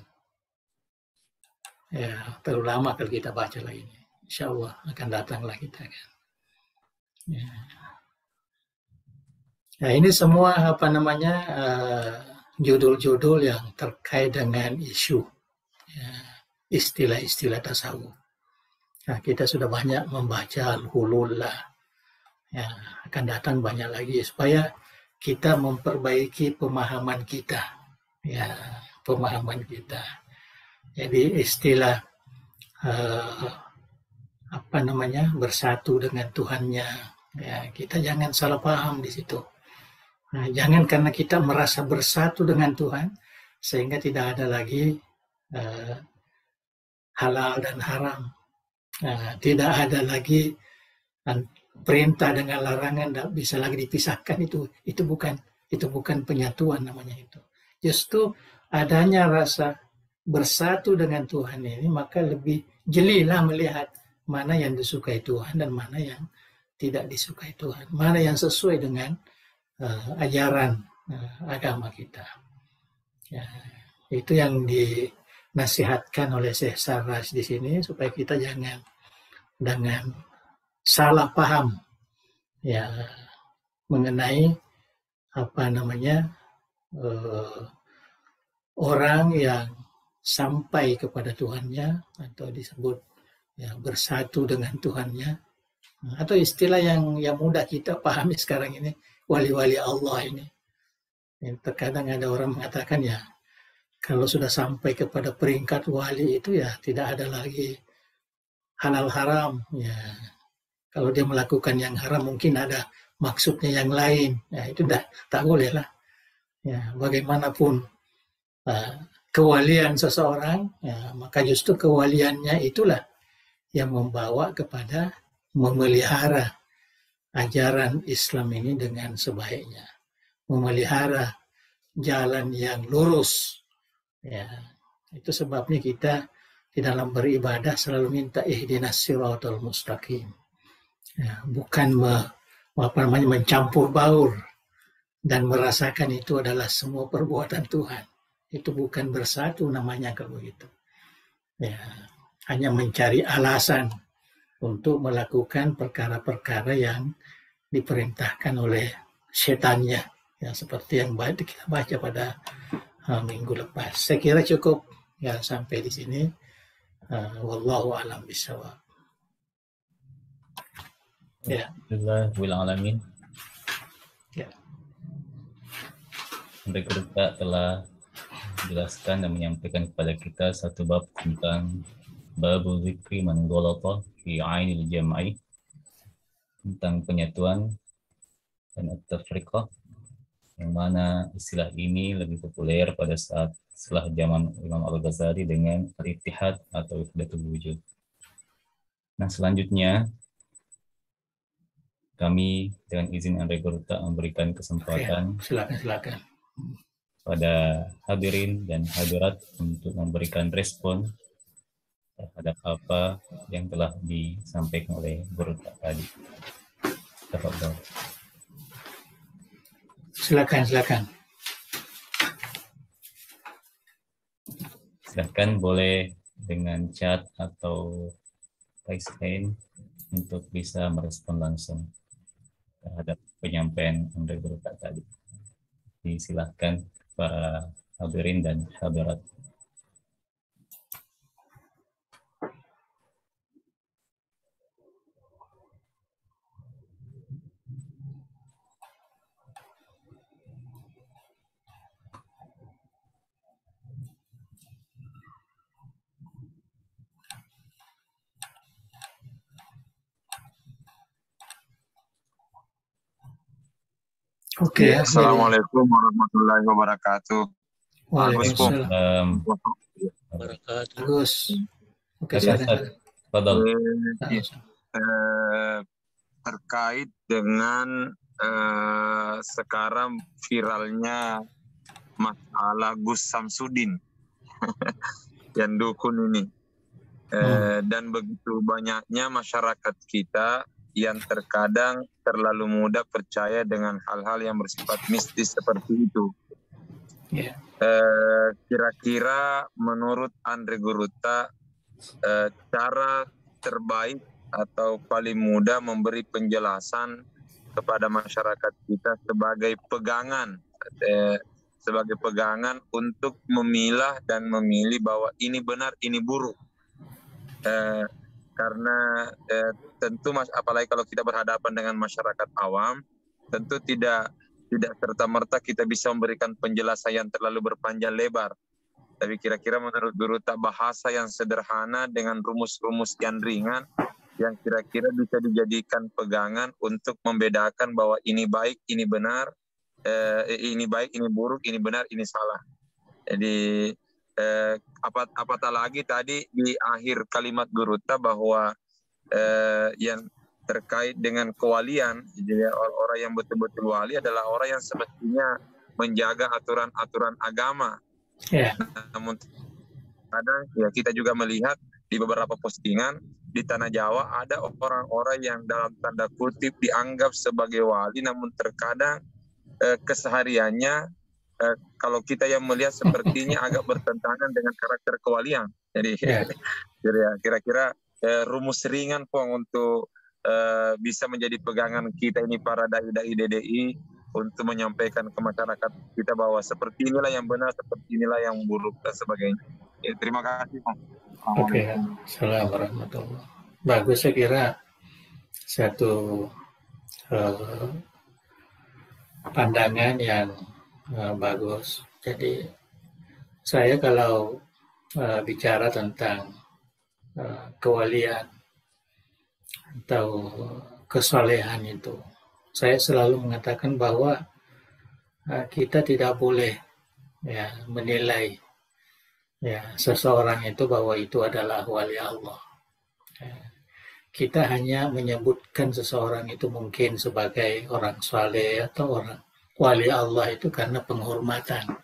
ya terlalu lama kalau kita baca lagi. Insya Allah akan datanglah kita kan. Ya. Nah, ini semua judul-judul yang terkait dengan isu ya, istilah-istilah tasawuf. Nah, kita sudah banyak membaca al-hulul lah. Ya, akan datang banyak lagi supaya kita memperbaiki pemahaman kita. Ya, pemahaman kita. Jadi istilah bersatu dengan Tuhannya. Ya, kita jangan salah paham di situ. Nah, jangan karena kita merasa bersatu dengan Tuhan sehingga tidak ada lagi halal dan haram. Nah, tidak ada lagi perintah dengan larangan, tidak bisa lagi dipisahkan. Itu bukan penyatuan namanya itu. Justru adanya rasa bersatu dengan Tuhan ini, maka lebih jelilah melihat mana yang disukai Tuhan dan mana yang tidak disukai Tuhan, mana yang sesuai dengan ajaran agama kita. Ya, itu yang dinasihatkan oleh Syekh Sarraj di sini supaya kita jangan salah paham ya mengenai orang yang sampai kepada Tuhannya atau disebut ya bersatu dengan Tuhannya, atau istilah yang mudah kita pahami sekarang ini, wali-wali Allah ini. Terkadang ada orang mengatakan ya kalau sudah sampai kepada peringkat wali itu ya tidak ada lagi halal haram. Ya, kalau dia melakukan yang haram mungkin ada maksudnya yang lain. Ya, itu dah tak boleh lah. Ya, bagaimanapun kewalian seseorang, ya, maka justru kewaliannya itulah yang membawa kepada memelihara ajaran Islam ini dengan sebaiknya, memelihara jalan yang lurus. Ya, itu sebabnya kita di dalam beribadah selalu minta ihdinas siratal mustaqim. Ya, bukan mencampur baur dan merasakan itu adalah semua perbuatan Tuhan. Itu bukan bersatu namanya kalau begitu. Ya, hanya mencari alasan untuk melakukan perkara-perkara yang diperintahkan oleh setannya, ya seperti yang kita baca pada minggu lepas. Saya kira cukup ya sampai di sini. Wallahu a'lam bishawab. Ya. Alhamdulillah. Ya. Mereka telah menjelaskan dan menyampaikan kepada kita satu bab tentang Babul Zikri Man Ghalata fi Ainil Jam'i, tentang penyatuan dan at-tafriqah, yang mana istilah ini lebih populer pada saat setelah zaman Imam Al-Ghazali dengan al-ittihad atau wahdatul wujud. Nah, selanjutnya kami dengan izin Andre Gurta memberikan kesempatan silakan pada hadirin dan hadirat untuk memberikan respon terhadap apa yang telah disampaikan oleh Gurta tadi. Silakan. Silakan boleh dengan chat atau raise hand untuk bisa merespon langsung terhadap penyampaian Andre Gurta tadi. Disilahkan para hadirin dan hadirat. Oke, Assalamualaikum warahmatullahi wabarakatuh. Waalaikumsalam. Bagus. Oke, terkait dengan sekarang viralnya masalah Gus Samsudin yang dukun ini, dan begitu banyaknya masyarakat kita yang terkadang terlalu mudah percaya dengan hal-hal yang bersifat mistis seperti itu. Kira-kira menurut Andre Gurta, cara terbaik atau paling mudah memberi penjelasan kepada masyarakat kita sebagai pegangan sebagai pegangan untuk memilah dan memilih bahwa ini benar, ini buruk. Karena tentu apalagi kalau kita berhadapan dengan masyarakat awam, tentu tidak serta-merta kita bisa memberikan penjelasan yang terlalu berpanjang lebar. Tapi kira-kira menurut Guru tak bahasa yang sederhana dengan rumus-rumus yang ringan yang kira-kira bisa dijadikan pegangan untuk membedakan bahwa ini baik, ini benar, ini baik, ini buruk, ini benar, ini salah. Jadi apatah lagi tadi di akhir kalimat Guru tak bahwa yang terkait dengan kewalian, jadi orang yang betul-betul wali adalah orang yang semestinya menjaga aturan-aturan agama. Namun kadang ya kita juga melihat di beberapa postingan di tanah Jawa ada orang-orang yang dalam tanda kutip dianggap sebagai wali, namun terkadang kesehariannya kalau kita yang melihat sepertinya agak bertentangan dengan karakter kewalian. Jadi kira-kira rumus ringan Pong untuk bisa menjadi pegangan kita ini para dai-dai DDI untuk menyampaikan ke masyarakat kita bahwa seperti inilah yang benar, seperti inilah yang buruk dan sebagainya. Ya, terima kasih Pong. Oke, Assalamualaikum warahmatullahi wabarakatuh. Bagus, saya kira satu pandangan yang bagus. Jadi saya kalau bicara tentang kewalian atau kesolehan itu, saya selalu mengatakan bahwa kita tidak boleh menilai seseorang itu bahwa itu adalah wali Allah. Kita hanya menyebutkan seseorang itu mungkin sebagai orang saleh atau orang wali Allah itu karena penghormatan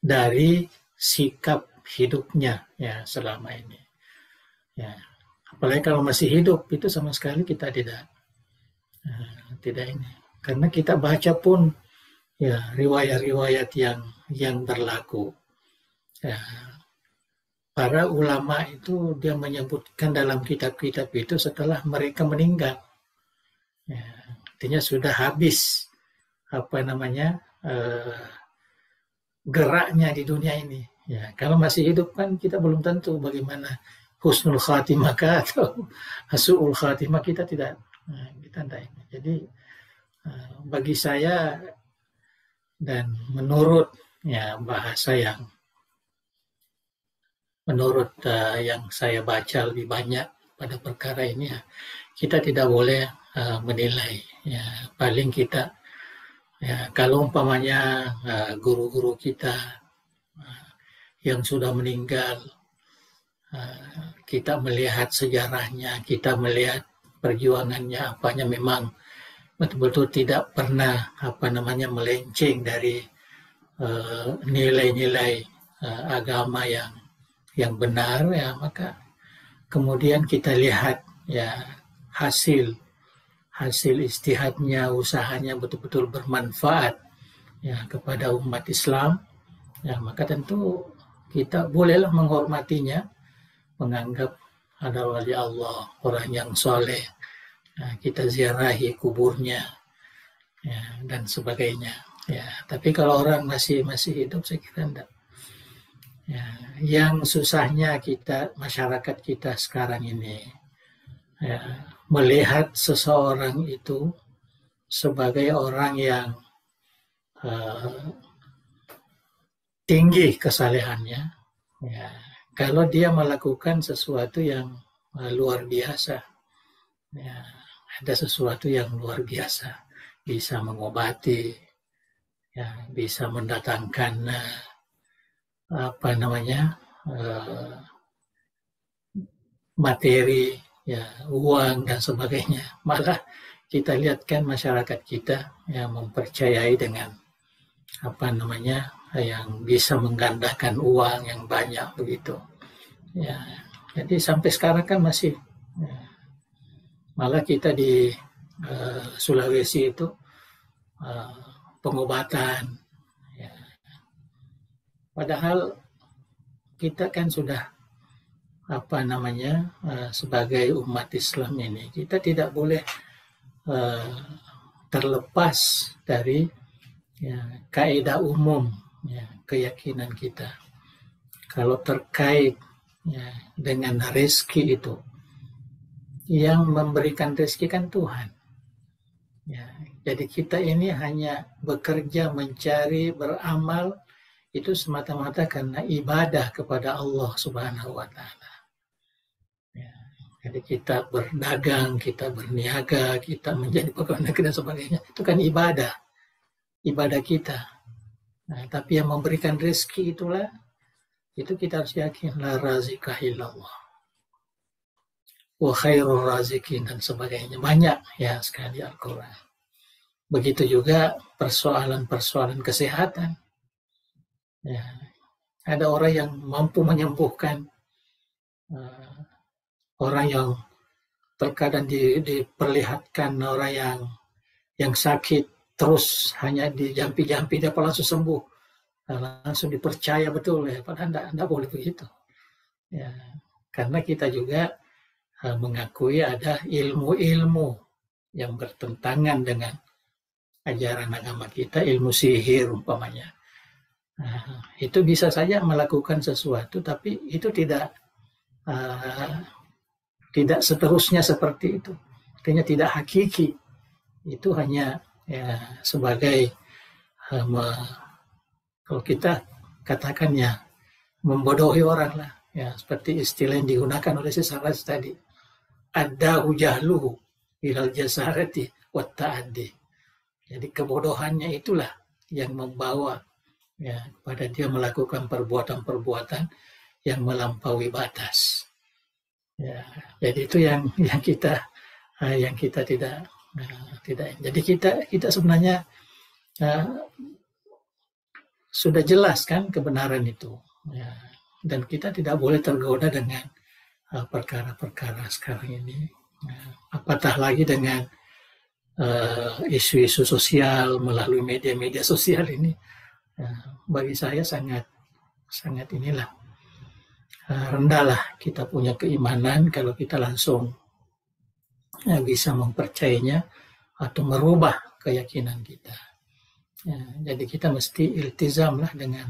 dari sikap hidupnya selama ini. Apalagi kalau masih hidup itu sama sekali kita tidak ini. Karena kita baca pun riwayat-riwayat yang berlaku. Para ulama itu dia menyebutkan dalam kitab-kitab itu setelah mereka meninggal. Artinya sudah habis geraknya di dunia ini. Kalau masih hidup kan kita belum tentu bagaimana husnul khatimah atau su'ul khatimah kita tidak ini. Jadi bagi saya dan menurut bahasa yang saya baca lebih banyak pada perkara ini, kita tidak boleh menilai. Paling kita kalau umpamanya guru-guru kita yang sudah meninggal, kita melihat sejarahnya, kita melihat perjuangannya, apanya memang betul-betul tidak pernah melenceng dari nilai-nilai agama yang benar, maka kemudian kita lihat hasil ijtihadnya, usahanya betul-betul bermanfaat kepada umat Islam, maka tentu kita bolehlah menghormatinya, menganggap ada wali Allah, orang yang soleh, kita ziarahi kuburnya dan sebagainya. Tapi kalau orang masih hidup, saya kira enggak. Yang susahnya masyarakat kita sekarang ini melihat seseorang itu sebagai orang yang tinggi kesalehannya, kalau dia melakukan sesuatu yang luar biasa, ada sesuatu yang luar biasa, bisa mengobati, bisa mendatangkan materi, uang dan sebagainya. Malah kita lihatkan masyarakat kita yang mempercayai dengan yang bisa menggandakan uang yang banyak begitu. Jadi sampai sekarang kan masih malah kita di Sulawesi itu pengobatan. Padahal kita kan sudah sebagai umat Islam ini kita tidak boleh terlepas dari kaidah umum ya, keyakinan kita. Kalau terkait ya, dengan rezeki itu, yang memberikan rezeki kan Tuhan. Ya, jadi kita ini hanya bekerja, mencari, beramal itu semata-mata karena ibadah kepada Allah Subhanahu wa Ta'ala. Ya, jadi kita berdagang, kita berniaga, kita menjadi pegawai negeri dan sebagainya, itu kan ibadah kita. Nah, tapi yang memberikan rezeki itulah, itu kita harus yakin, la razikah illallah, wa khairul razikin dan sebagainya. Banyak ya sekali Al-Quran. Begitu juga persoalan-persoalan kesehatan. Ya, ada orang yang mampu menyembuhkan, orang yang terkadang diperlihatkan orang yang sakit terus hanya dijampi-jampi dia langsung sembuh, langsung dipercaya betul ya, padahal tidak boleh begitu. Ya, karena kita juga mengakui ada ilmu-ilmu yang bertentangan dengan ajaran agama kita, ilmu sihir umpamanya. Nah, itu bisa saja melakukan sesuatu, tapi itu tidak seterusnya seperti itu. Artinya tidak hakiki. Itu hanya ya sebagai kalau kita katakan ya membodohi orang lah. Ya seperti istilah yang digunakan oleh Sisaraj tadi. Ada ujahluhu ilal jasarati wa ta'addi. Jadi kebodohannya itulah yang membawa ya pada dia melakukan perbuatan-perbuatan yang melampaui batas. Ya, jadi itu yang kita tidak. Jadi kita sebenarnya sudah jelas kan kebenaran itu. Ya, dan kita tidak boleh tergoda dengan perkara-perkara sekarang ini. Ya, apatah lagi dengan isu-isu sosial melalui media-media sosial ini. Bagi saya sangat inilah rendahlah kita punya keimanan kalau kita langsung bisa mempercayainya atau merubah keyakinan kita. Ya, jadi kita mesti iltizam lah dengan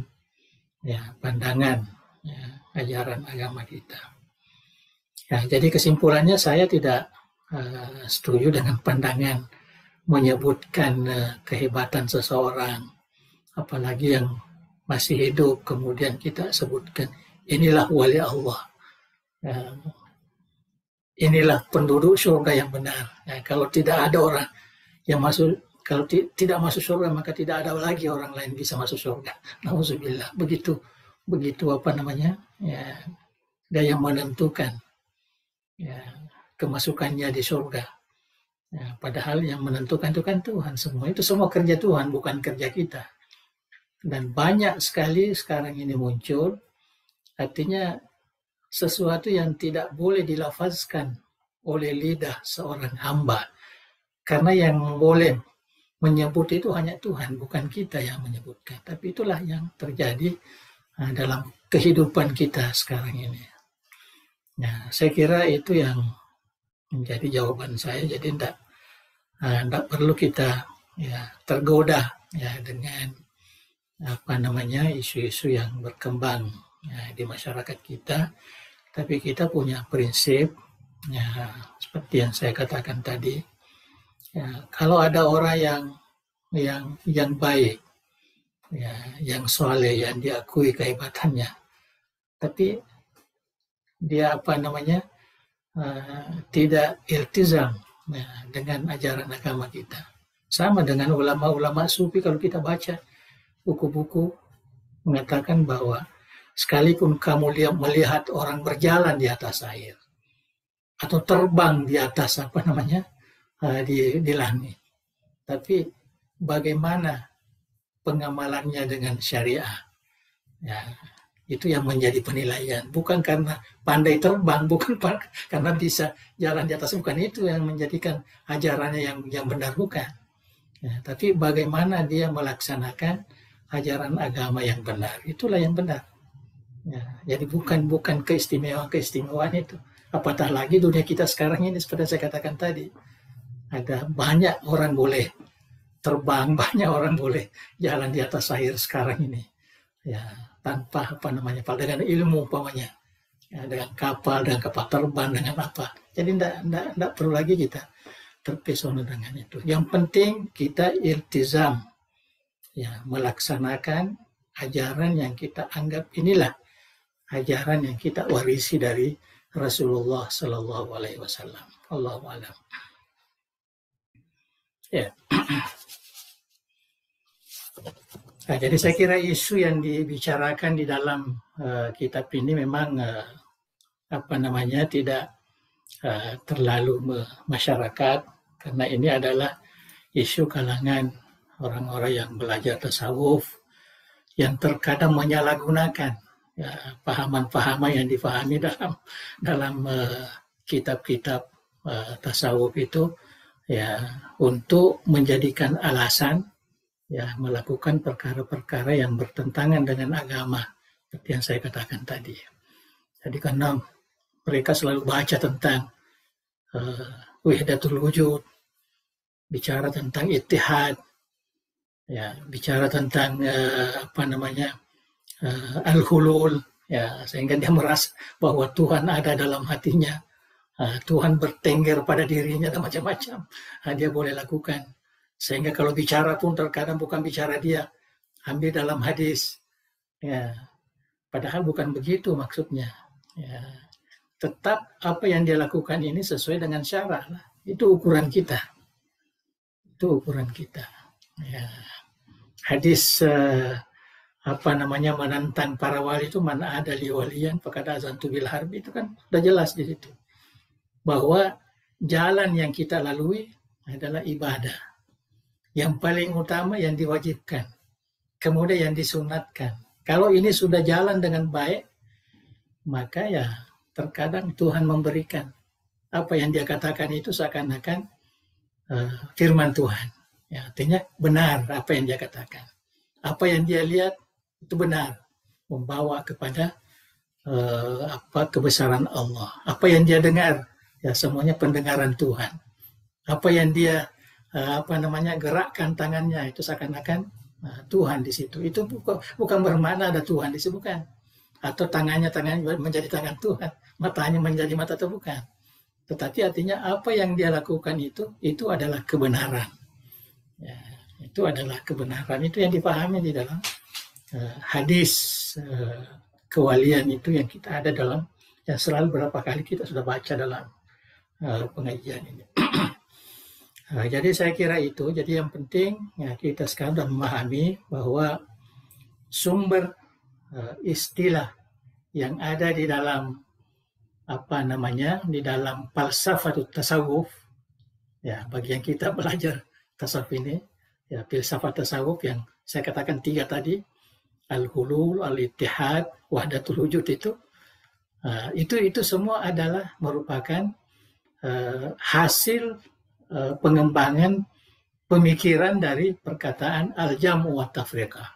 ya pandangan ya, ajaran agama kita. Ya, jadi kesimpulannya saya tidak setuju dengan pandangan menyebutkan kehebatan seseorang, apalagi yang masih hidup, kemudian kita sebutkan inilah wali Allah, inilah penduduk surga yang benar. Kalau tidak ada orang yang masuk, kalau tidak masuk surga maka tidak ada lagi orang lain bisa masuk surga. Nauzubillah. Begitu apa namanya? Ya, dia yang menentukan ya, kemasukannya di surga. Ya, padahal yang menentukan itu kan Tuhan semua. Itu semua kerja Tuhan, bukan kerja kita. Dan banyak sekali sekarang ini muncul, artinya sesuatu yang tidak boleh dilafazkan oleh lidah seorang hamba. Karena yang boleh menyebut itu hanya Tuhan, bukan kita yang menyebutkan. Tapi itulah yang terjadi dalam kehidupan kita sekarang ini. Nah, saya kira itu yang menjadi jawaban saya. Jadi tidak perlu kita ya tergoda ya dengan apa namanya isu-isu yang berkembang ya, di masyarakat kita. Tapi kita punya prinsip ya seperti yang saya katakan tadi. Ya, kalau ada orang yang baik, ya, yang soleh, yang diakui kehebatannya, tapi dia apa namanya tidak iltizam ya, dengan ajaran agama kita. Sama dengan ulama-ulama sufi, kalau kita baca buku-buku mengatakan bahwa sekalipun kamu melihat orang berjalan di atas air atau terbang di atas apa namanya di langit, tapi bagaimana pengamalannya dengan syariah, ya itu yang menjadi penilaian. Bukan karena pandai terbang, bukan karena bisa jalan di atas, bukan itu yang menjadikan ajarannya yang benar, bukan. Ya, tapi bagaimana dia melaksanakan ajaran agama yang benar, itulah yang benar. Ya, jadi bukan keistimewaan itu. Apatah lagi dunia kita sekarang ini seperti saya katakan tadi, ada banyak orang boleh terbang, banyak orang boleh jalan di atas air sekarang ini. ya tanpa dengan ilmu umpamanya, ya, dengan kapal terbang, dengan apa. Jadi tidak perlu lagi kita terpesona dengan itu. Yang penting kita iltizam, ya, melaksanakan ajaran yang kita anggap inilah ajaran yang kita warisi dari Rasulullah Sallallahu Alaihi Wasallam. Allahu a'lam. Ya. Nah, jadi saya kira isu yang dibicarakan di dalam kitab ini memang tidak terlalu masyarakat, karena ini adalah isu kalangan orang-orang yang belajar tasawuf yang terkadang menyalahgunakan pahaman-pahaman yang difahami dalam kitab-kitab tasawuf itu, ya, untuk menjadikan alasan, ya, melakukan perkara-perkara yang bertentangan dengan agama, seperti yang saya katakan tadi. Jadi karena mereka selalu baca tentang wahdatul wujud, bicara tentang ittihad, ya, bicara tentang al-hulul, ya, sehingga dia merasa bahwa Tuhan ada dalam hatinya, Tuhan bertengger pada dirinya dan macam-macam. Dia boleh lakukan. Sehingga kalau bicara pun terkadang bukan bicara dia, ambil dalam hadis. Ya, padahal bukan begitu maksudnya. Ya, tetap apa yang dia lakukan ini sesuai dengan syarak. Itu ukuran kita. Itu ukuran kita. Ya. Hadis menantang para wali itu, mana ada liwalian faqad azantu bil harbi, itu kan sudah jelas di situ. Bahwa jalan yang kita lalui adalah ibadah. Yang paling utama yang diwajibkan, kemudian yang disunatkan. Kalau ini sudah jalan dengan baik, maka ya terkadang Tuhan memberikan apa yang dia katakan itu seakan-akan firman Tuhan. Ya, artinya benar apa yang dia katakan. Apa yang dia lihat itu benar, membawa kepada kebesaran Allah. Apa yang dia dengar, ya semuanya pendengaran Tuhan. Apa yang dia gerakkan tangannya itu seakan-akan Tuhan di situ. Itu bukan bermakna ada Tuhan di situ, bukan. Atau tangannya menjadi tangan Tuhan, matanya menjadi mata, itu bukan. Tetapi artinya apa yang dia lakukan itu adalah kebenaran. Ya, itu adalah kebenaran. Itu yang dipahami di dalam hadis kewalian itu yang kita ada dalam, yang selalu berapa kali kita sudah baca dalam pengajian ini. Jadi saya kira itu. Jadi yang penting ya, kita sekarang sudah memahami bahwa sumber istilah yang ada di dalam di dalam falsafatut tasawuf, ya, bagi yang kita belajar tasawuf ini, ya, filsafat tasawuf yang saya katakan 3 tadi, al-hulul, al-ittihad, wahdatul wujud, itu semua adalah merupakan hasil pengembangan pemikiran dari perkataan al-jam'u wa tafriqah.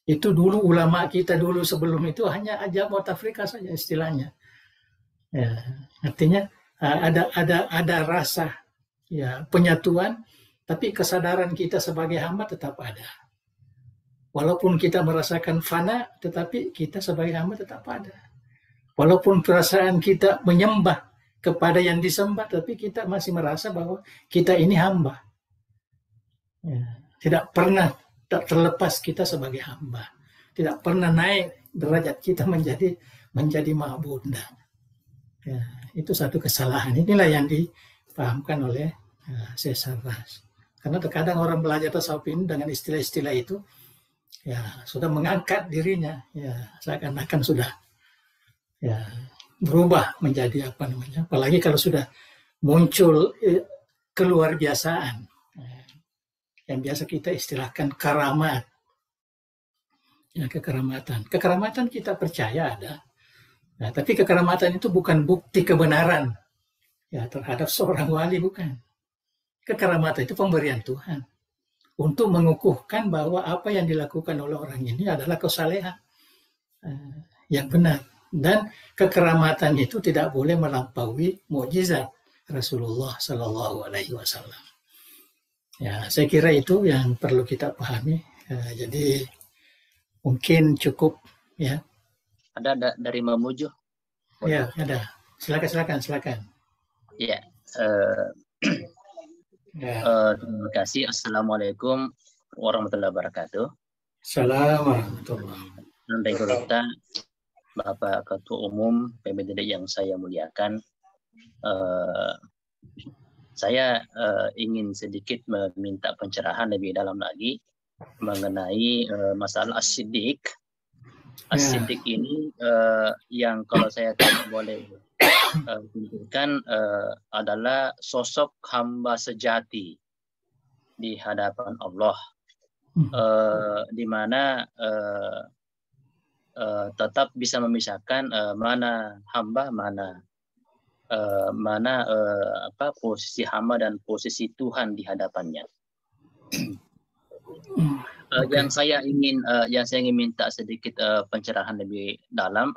Itu dulu ulama kita dulu sebelum itu hanya al-jam'u wa tafriqah saja istilahnya. Ya, artinya ada rasa, ya, penyatuan, tapi kesadaran kita sebagai hamba tetap ada. Walaupun kita merasakan fana, tetapi kita sebagai hamba tetap ada. Walaupun perasaan kita menyembah kepada yang disembah, tapi kita masih merasa bahwa kita ini hamba. Ya, tidak pernah terlepas kita sebagai hamba. Tidak pernah naik derajat kita menjadi ma'bud. Ya, itu satu kesalahan. Inilah yang dipahamkan oleh Syekh Sarras. Karena terkadang orang belajar tasawuf ini dengan istilah-istilah itu, ya, sudah mengangkat dirinya, ya, seakan-akan sudah, ya, berubah menjadi apalagi kalau sudah muncul keluar biasaan, yang biasa kita istilahkan karamat, ya, kekeramatan kita percaya ada, nah, tapi kekeramatan itu bukan bukti kebenaran, ya, terhadap seorang wali, bukan. Kekeramatan itu pemberian Tuhan untuk mengukuhkan bahwa apa yang dilakukan oleh orang ini adalah kesalehan yang benar. Dan kekeramatan itu tidak boleh melampaui mukjizat Rasulullah Sallallahu Alaihi Wasallam. Ya, saya kira itu yang perlu kita pahami. Jadi Mungkin cukup ya. Ada dari Mamuju? Ya, ada. Silakan. Ya. Ya. Terima kasih. Assalamualaikum warahmatullahi wabarakatuh. Assalamualaikum warahmatullahi wabarakatuh. Bapak Ketua Umum PBDD yang saya muliakan, saya ingin sedikit meminta pencerahan lebih dalam lagi mengenai masalah as-siddiq. As-siddiq ini yang kalau saya tidak boleh tunjukkan adalah sosok hamba sejati di hadapan Allah, di mana tetap bisa memisahkan mana hamba, mana posisi hamba dan posisi Tuhan di hadapannya. Yang saya ingin minta sedikit pencerahan lebih dalam,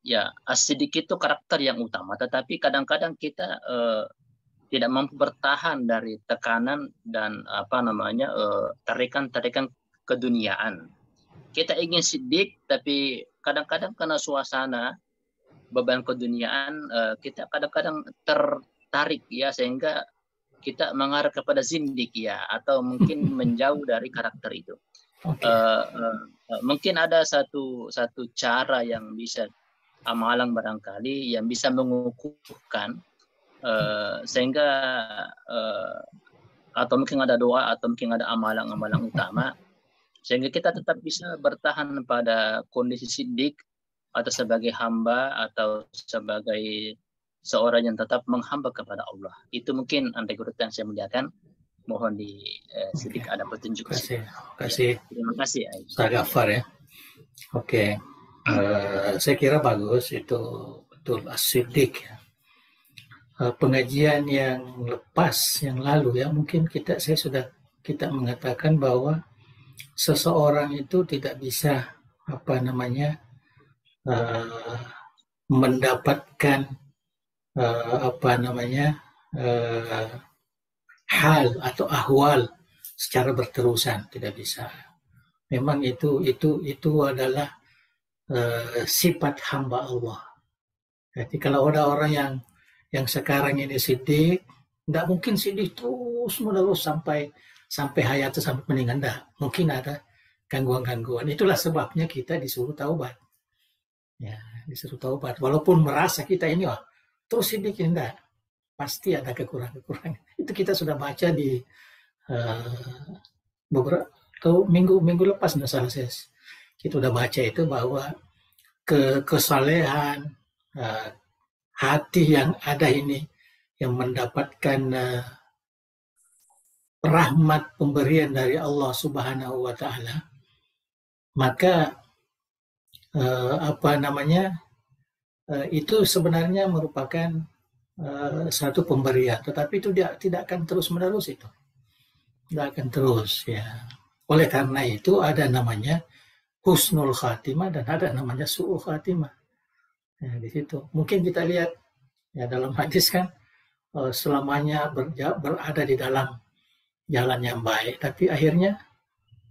ya as-siddiq itu karakter yang utama, tetapi kadang-kadang kita tidak mampu bertahan dari tekanan dan tarikan keduniaan. Kita ingin siddiq, tapi kadang-kadang karena suasana beban keduniaan kita kadang-kadang tertarik ya, sehingga kita mengarah kepada zindik ya, atau mungkin menjauh dari karakter itu. Mungkin ada satu cara yang bisa amalan barangkali yang bisa mengukuhkan sehingga atau mungkin ada doa atau mungkin ada amalan-amalan utama sehingga kita tetap bisa bertahan pada kondisi siddiq atau sebagai hamba atau sebagai seorang yang tetap menghamba kepada Allah. Itu mungkin antai guru yang saya muliakan. Mohon sedikit ada petunjuk. Terima kasih. Terima kasih. Ustaz Ghaffar ya. Oke. Saya kira bagus itu betul as-siddiq ya. Pengajian yang lepas yang lalu ya, mungkin kita mengatakan bahwa seseorang itu tidak bisa mendapatkan hal atau ahwal secara berterusan, tidak bisa. Memang itu adalah sifat hamba Allah. Jadi kalau ada orang yang sekarang ini siddiq, tidak mungkin siddiq terus menerus sampai hayat sampai meninggal. Tidak mungkin, ada gangguan-gangguan. Itulah sebabnya kita disuruh taubat. Ya, disuruh taubat. Walaupun merasa kita ini terus siddiq, tidak. Pasti ada kekurangan. Itu kita sudah baca di beberapa minggu lepas, tidak salah saya. Kita sudah baca itu bahwa kesalehan hati yang ada ini yang mendapatkan rahmat pemberian dari Allah Subhanahu wa taala, maka itu sebenarnya merupakan satu pemberian, tetapi itu tidak akan terus menerus, itu tidak akan terus ya. Oleh karena itu ada namanya husnul khatimah dan ada namanya su'ul khatimah. Nah, di situ mungkin kita lihat ya, dalam hadis kan selamanya berada di dalam jalan yang baik, tapi akhirnya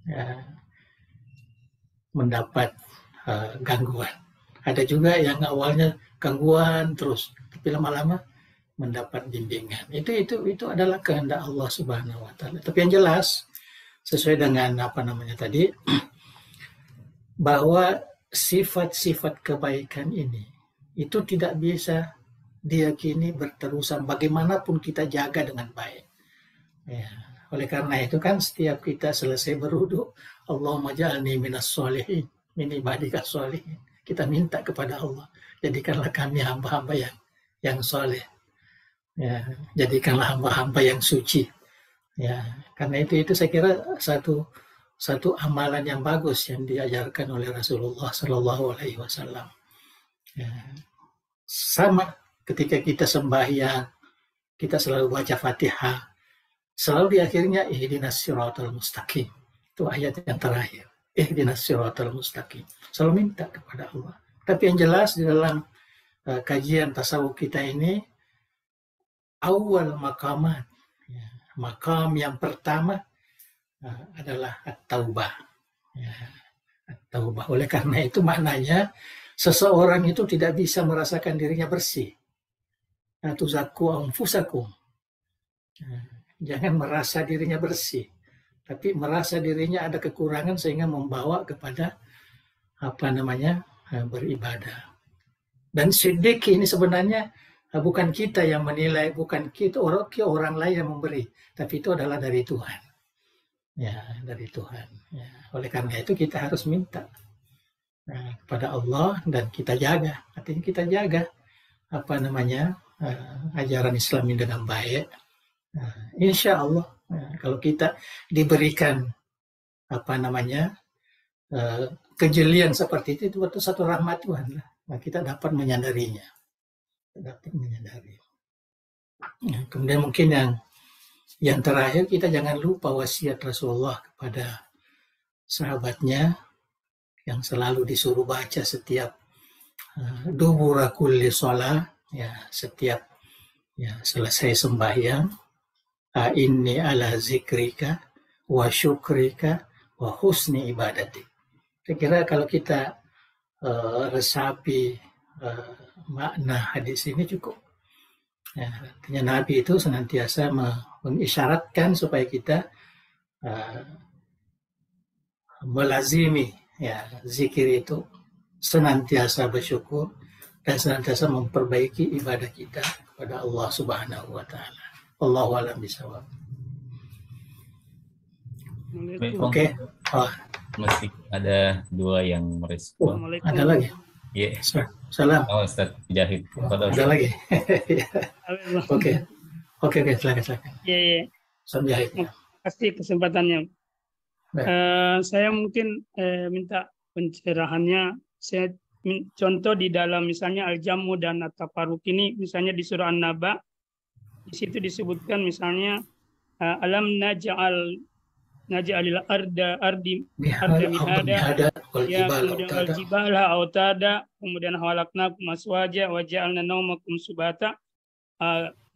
ya, mendapat gangguan. Ada juga yang awalnya gangguan terus, tapi lama-lama mendapat bimbingan. Itu adalah kehendak Allah Subhanahu wa taala. Tapi yang jelas sesuai dengan tadi, bahwa sifat-sifat kebaikan ini itu tidak bisa diyakini berterusan bagaimanapun kita jaga dengan baik. Ya, oleh karena itu kan setiap kita selesai berwudu, Allahumma ja'alni minas sholihin, min ibadikas sholihin. Kita minta kepada Allah, jadikanlah kami hamba-hamba yang soleh. Ya, jadikanlah hamba-hamba yang suci. Ya, karena itu saya kira satu amalan yang bagus yang diajarkan oleh Rasulullah Shallallahu Alaihi Wasallam. Ya, sama ketika kita sembahyang, kita selalu baca Fatihah, selalu di akhirnya ihdinas siratal mustaqim. Itu ayat yang terakhir. Ihdinas siratal mustaqim. Selalu minta kepada Allah. Tapi yang jelas di dalam kajian tasawuf kita ini, awal maqamat, makam yang pertama adalah at-taubah. Ya, taubah. Oleh karena itu maknanya seseorang itu tidak bisa merasakan dirinya bersih. Tuzakku anfusakum. Jangan merasa dirinya bersih, tapi merasa dirinya ada kekurangan sehingga membawa kepada beribadah. Dan siddiq ini sebenarnya bukan kita yang menilai, bukan kita orang lain yang memberi, tapi itu adalah dari Tuhan. Ya, dari Tuhan. Ya, oleh karena itu kita harus minta kepada Allah dan kita jaga. Artinya kita jaga ajaran Islam ini dengan baik. Insya Allah kalau kita diberikan kejelian seperti itu betul satu rahmat Tuhan lah. Nah, kita dapat menyadarinya. Kemudian mungkin yang terakhir, kita jangan lupa wasiat Rasulullah kepada sahabatnya yang selalu disuruh baca setiap dubura kulli shalah, ya, setiap selesai sembahyang, inni ala zikrika wa syukrika wa husni ibadati. Saya kira kalau kita resapi makna hadis ini cukup. Ya, artinya Nabi itu senantiasa mengisyaratkan supaya kita melazimi zikir itu, senantiasa bersyukur dan senantiasa memperbaiki ibadah kita kepada Allah Subhanahu wa taala. Wallahu a'lam bishawab. Oke. Masih ada 2 yang merespon. Ada lagi? Iya. Salam. Oh, Ustaz Mujahid. Ada lagi? Oke, silakan. Iya. Ustaz Mujahid. Pasti kesempatannya. Saya mungkin minta pencerahannya. Saya contoh di dalam misalnya Al-Jamu dan At-Tafarruq ini, misalnya di surah An-Naba, di situ disebutkan misalnya alam naj'alil ardi mihada, ya, kemudian al-jibala autada, kemudian khalaqnakum aswaja wa ja'alna naumakum subata.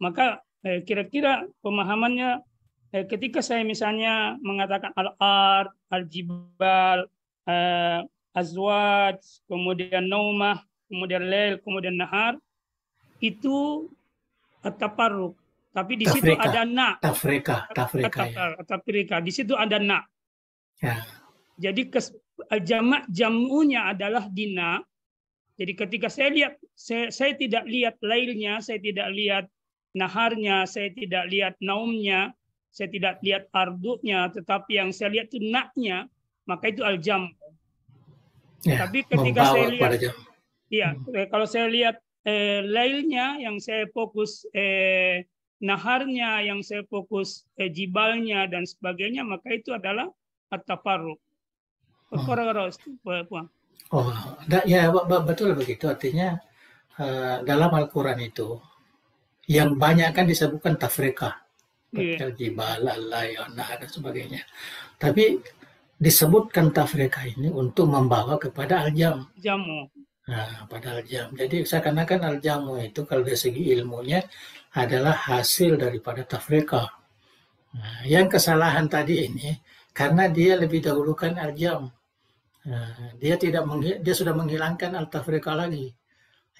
Maka kira-kira pemahamannya ketika saya misalnya mengatakan al-ard, al-jibal, azwaj, kemudian naumah, kemudian lail, kemudian nahar, itu at-tafarruq. Tapi di situ ada na. Tafrika. Di situ ada na. Ya. Jadi jamunya adalah dina. Jadi ketika saya lihat, saya tidak lihat lailnya, saya tidak lihat naharnya, saya tidak lihat naumnya, saya tidak lihat ardunya, tetapi yang saya lihat itu naknya, maka itu al-jam. Ya, tapi ketika saya lihat, kalau saya lihat lailnya, yang saya fokus naharnya, yang saya fokus jibalnya dan sebagainya, maka itu adalah at-tafarruq. Betul begitu. Artinya dalam Al-Quran itu yang banyak kan disebutkan tafrikah, jibal, nahar dan sebagainya. Tapi disebutkan tafrikah ini untuk membawa kepada al-jam. Pada al-jam. Jadi seakan-akan al-jamu itu kalau dari segi ilmunya adalah hasil daripada tafrikah. Yang kesalahan tadi ini karena dia lebih dahulukan al-jam. Dia sudah menghilangkan al-tafrikah lagi.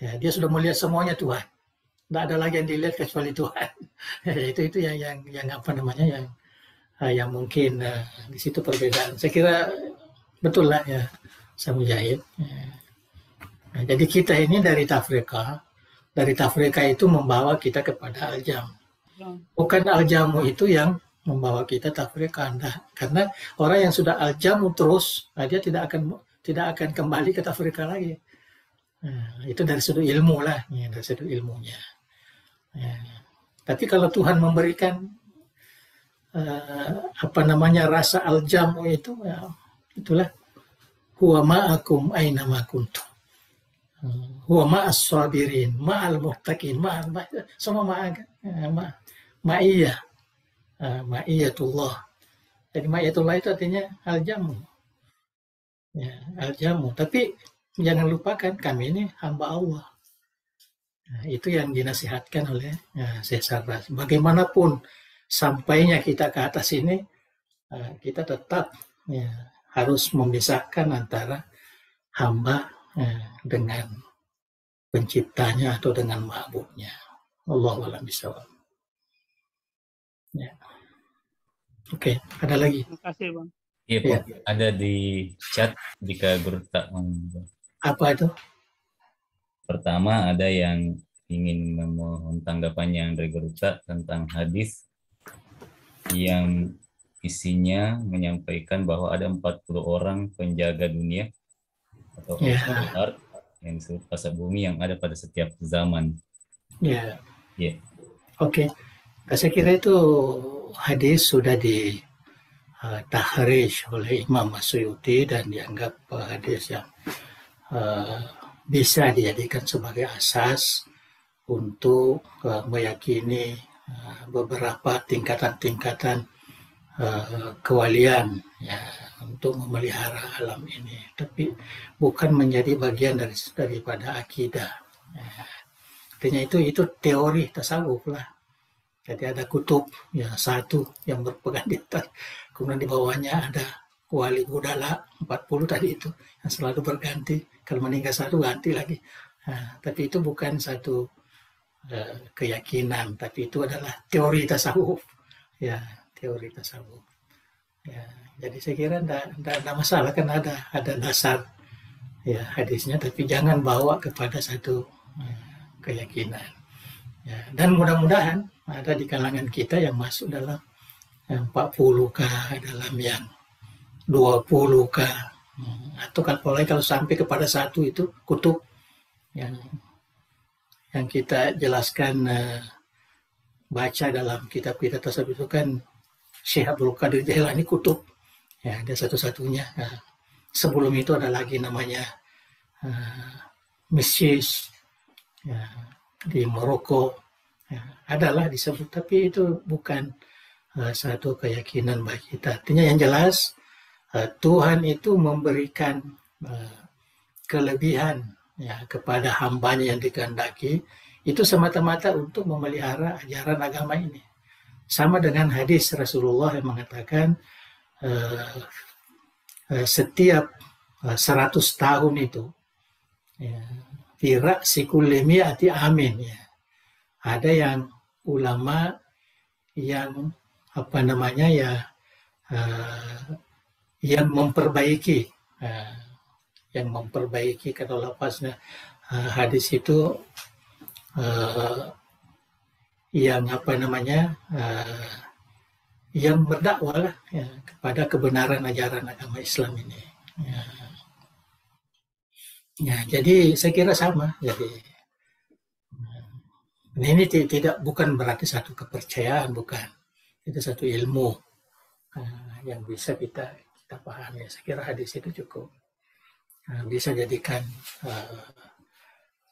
Ya, dia sudah melihat semuanya Tuhan. Tidak ada lagi yang dilihat kecuali Tuhan. itu yang mungkin di situ perbedaan. Saya kira betul lah ya, saya Mujahid. Jadi kita ini dari tafrikah itu membawa kita kepada al-jam. Bukan al-jamu itu yang membawa kita tafrikah. Karena orang yang sudah al-jamu terus, dia tidak akan kembali ke tafrikah lagi. Itu dari sudut ilmu lah, dari sudut ilmunya. Tapi kalau Tuhan memberikan rasa al-jamu itu, itulah huwa ma'akum aina ma kuntum. Huwa ma'as sabirin, ma'al muttaqin, semua ma'iyah. Ma'iyatullah. Jadi ma'iyatullah itu artinya al-jamu. Ya, al-jamu. Tapi jangan lupakan kami ini hamba Allah. Itu yang dinasihatkan oleh Syekh Sarras. Bagaimanapun sampainya kita ke atas ini, kita tetap harus memisahkan antara hamba dengan penciptanya atau dengan ma'budnya. Allahu a'lam bishawab. Ya. Oke, ada lagi? Terima kasih, Bang. Iya, Pak. Ada di chat jika guru tak Apa itu? Pertama ada yang ingin memohon tanggapannya dari guru tak tentang hadis yang isinya menyampaikan bahwa ada 40 orang penjaga dunia atau art yang disebut pasar bumi yang ada pada setiap zaman. Ya. Yeah. Oke. Saya kira itu hadis sudah di tahrij oleh Imam Suyuti dan dianggap hadis yang bisa dijadikan sebagai asas untuk meyakini beberapa tingkatan-tingkatan kewalian ya untuk memelihara alam ini, tapi bukan menjadi bagian daripada akidah. Ya. Artinya itu teori tasawuf lah. Jadi ada kutub ya satu yang berpegang di atas, kemudian di bawahnya ada wali budala 40 tadi itu yang selalu berganti, kalau meninggal satu ganti lagi. Nah, tapi itu bukan satu keyakinan, tapi itu adalah teori tasawuf. Ya, teori tasawuf. Ya, jadi saya kira tidak masalah kan ada dasar ya hadisnya, tapi jangan bawa kepada satu keyakinan. Ya, dan mudah-mudahan ada di kalangan kita yang masuk dalam 40K, dalam yang 20K, atau kalau sampai kepada satu itu kutub yang kita jelaskan baca dalam kitab-kitab tasawuf itu kan Syekh Abdul Qadir Jailani kutub ya, ada satu-satunya. Nah, sebelum itu ada lagi namanya Misyis ya, di Maroko ya, adalah disebut, tapi itu bukan satu keyakinan bagi kita. Artinya yang jelas Tuhan itu memberikan kelebihan ya kepada hambanya yang dikehendaki, itu semata-mata untuk memelihara ajaran agama ini. Sama dengan hadis Rasulullah yang mengatakan setiap 100 tahun itu ya, firak sikulimi ati amin ya. Ada yang ulama yang yang memperbaiki kalau lapasnya hadis itu yang yang berdakwah lah ya, kepada kebenaran ajaran agama Islam ini ya. Ya, jadi saya kira sama. Jadi ini bukan berarti satu kepercayaan, bukan. Itu satu ilmu yang bisa kita pahami. Saya kira hadis itu cukup bisa jadikan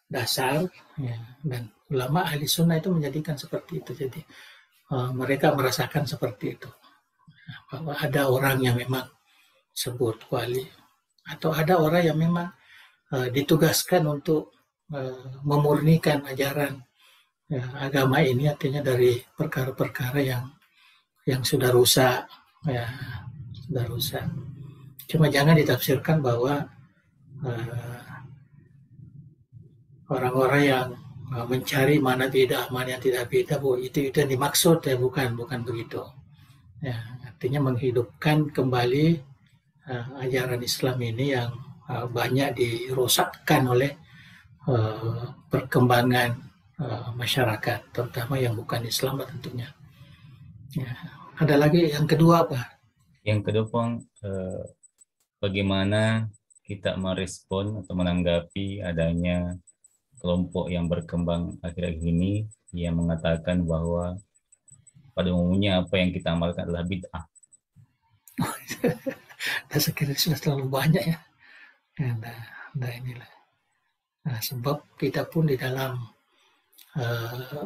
dasar ya. Dan ulama ahli sunnah itu menjadikan seperti itu. Jadi mereka merasakan seperti itu, bahwa ada orang yang memang sebut wali, atau ada orang yang memang ditugaskan untuk memurnikan ajaran ya, agama ini, artinya dari perkara-perkara yang sudah rusak ya, sudah rusak. Cuma jangan ditafsirkan bahwa orang-orang yang mencari mana bid'ah, mana yang tidak bid'ah, itu yang dimaksud ya, bukan begitu. Ya, artinya menghidupkan kembali ajaran Islam ini yang banyak dirosakkan oleh perkembangan masyarakat, terutama yang bukan Islam tentunya. Ya, ada lagi yang kedua apa? Yang kedua, bagaimana kita merespon atau menanggapi adanya kelompok yang berkembang akhir-akhir ini yang mengatakan bahwa pada umumnya apa yang kita amalkan adalah bid'ah. Saya kira sudah terlalu banyak ya. Nah inilah. Nah, sebab kita pun di dalam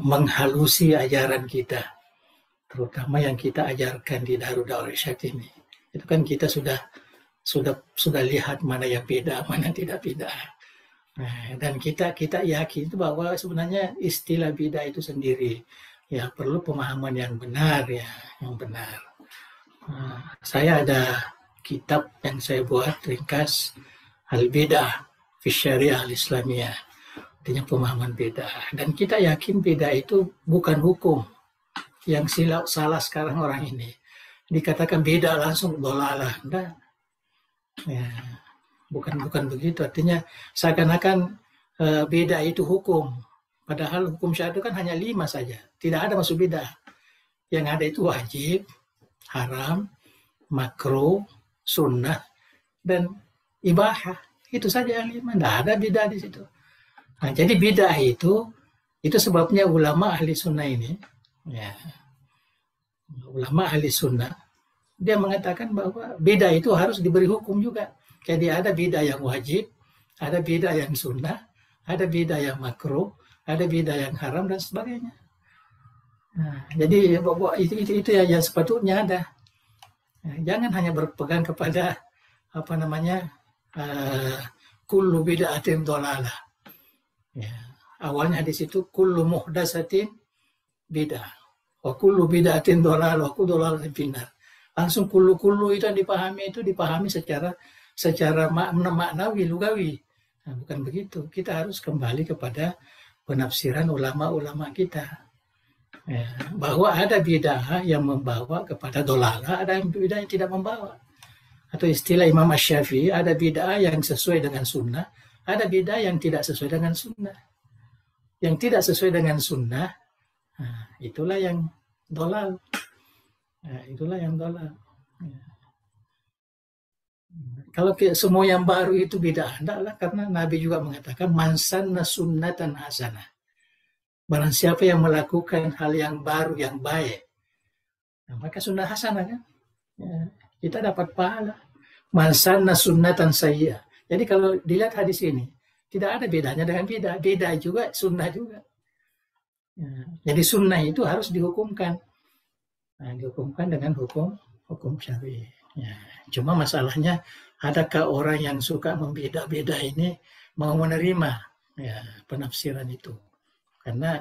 menghalusi ajaran kita, terutama yang kita ajarkan di Darul Da'wah Irsyad ini, itu kan kita sudah lihat mana yang beda, mana tidak beda. Nah, dan kita yakin itu bahwa sebenarnya istilah bidah itu sendiri ya perlu pemahaman yang benar ya, yang benar. Saya ada kitab yang saya buat ringkas Al-Bidah fi Syariah Al-Islamiyah, artinya pemahaman bidah. Dan kita yakin bidah itu bukan hukum yang salah sekarang orang ini. Dikatakan bidah langsung dolalah. Enggak. Ya, bukan begitu. Artinya seakan-akan bidah itu hukum. Padahal hukum syariat itu kan hanya 5 saja. Tidak ada masuk bidah. Yang ada itu wajib, haram, makruh, sunnah, dan ibahah. Itu saja yang 5. Tidak ada bidah di situ. Nah, jadi bidah itu sebabnya ulama ahli sunnah ini, ya, ulama ahli sunnah, dia mengatakan bahwa bidah itu harus diberi hukum juga. Jadi ada bidah yang wajib, ada bidah yang sunnah, ada bidah yang makruh, ada bidah yang haram dan sebagainya. Nah, jadi itu yang sepatutnya ada. Nah, jangan hanya berpegang kepada kullu bid'atin dhalalah. Ya, awalnya di situ kullu muhdatsatin bid'ah. Wa kullu bid'atin dhalalah wa kullu dhalalatin finnar. Langsung kullu itu yang dipahami secara maknawi, lugawi. Nah, bukan begitu. Kita harus kembali kepada penafsiran ulama-ulama kita. Ya, bahwa ada bid'ah yang membawa kepada dhalalah, ada bid'ah yang tidak membawa. Atau istilah Imam Asy-Syafi'i, ada bid'ah yang sesuai dengan sunnah, ada bid'ah yang tidak sesuai dengan sunnah. Yang tidak sesuai dengan sunnah, nah, itulah yang dhalal. Nah, itulah yang dhalal. Ya. Kalau semua yang baru itu bid'ah, tidaklah, karena Nabi juga mengatakan man sanna sunnatan hasanah. Barang siapa yang melakukan hal yang baru, yang baik, nah, maka sunnah hasanah kan? Ya, kita dapat pahala. Man sanna sunnatan sayyi'ah. Jadi kalau dilihat hadis ini, tidak ada bedanya dengan bidah. Bidah juga, sunnah juga. Ya, jadi sunnah itu harus dihukumkan. Nah, dihukumkan dengan hukum syar'i. Ya, cuma masalahnya, adakah orang yang suka membeda-beda ini mau menerima ya, penafsiran itu? Karena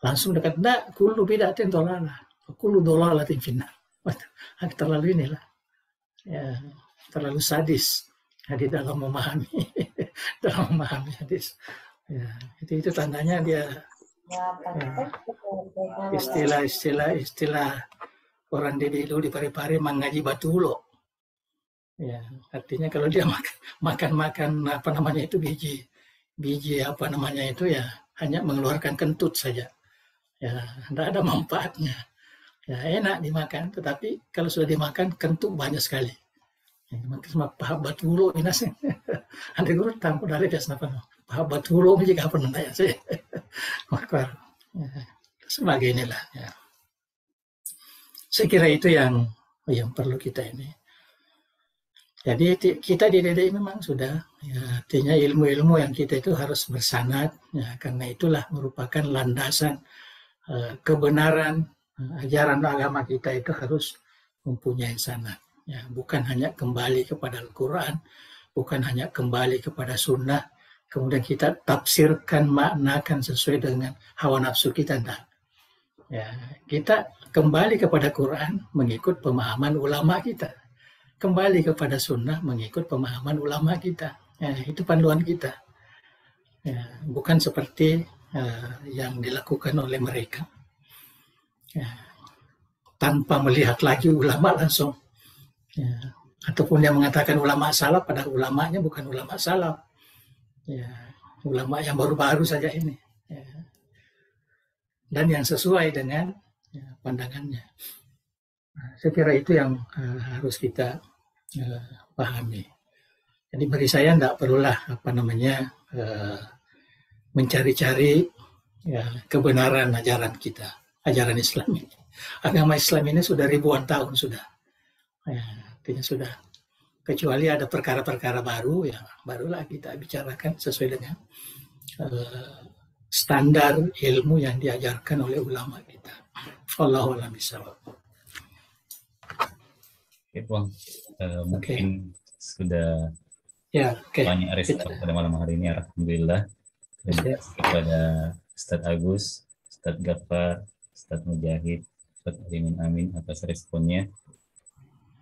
langsung dekat, enggak, kullu bid'atin dhalalah, kullu dhalalatin finnar. Terlalu inilah. Ya, terlalu sadis di dalam memahami hadis. Ya, itu tandanya dia istilah orang di dulu di Parepare mengaji batulo. Ya, artinya kalau dia makan biji itu ya hanya mengeluarkan kentut saja. Ya, tidak ada manfaatnya. Ya, enak dimakan, tetapi kalau sudah dimakan kentut banyak sekali. Makan pahabat hulo ini sih. Ada guru tampil dari das napa pahabat hulo jika apa nanya sih. Maka sebagai inilah ya. Saya kira itu yang perlu kita ini. Jadi kita dididik memang sudah ya, artinya ilmu-ilmu yang kita itu harus bersanad ya, karena itulah merupakan landasan kebenaran ajaran agama kita itu harus mempunyai sanad. Ya, bukan hanya kembali kepada Al-Quran, bukan hanya kembali kepada sunnah, kemudian kita tafsirkan, maknakan sesuai dengan hawa nafsu kita. Enggak. Ya, kita kembali kepada Quran mengikut pemahaman ulama kita. Kembali kepada sunnah mengikut pemahaman ulama kita. Ya, itu panduan kita. Ya, bukan seperti yang dilakukan oleh mereka. Ya, tanpa melihat lagi ulama langsung. Ya, ataupun yang mengatakan ulama salaf, pada ulamanya bukan ulama salaf. Ya, ulama yang baru-baru saja ini. Ya. Dan yang sesuai dengan ya, pandangannya. Nah, saya kira itu yang harus kita pahami. Jadi bagi saya tidak perlulah mencari-cari ya, kebenaran ajaran kita, ajaran Islam ini. Agama Islam ini sudah ribuan tahun sudah. Ya, artinya sudah. Kecuali ada perkara-perkara baru, ya barulah kita bicarakan sesuai dengan standar ilmu yang diajarkan oleh ulama kita. Wallahu a'lam bishawab. Oke, Bang. Mungkin sudah banyak respon pada malam hari ini, alhamdulillah. Dan kepada Ustadz Agus, Ustadz Ghaffar, Ustadz Mujahid, Ustadz Amin atas responnya.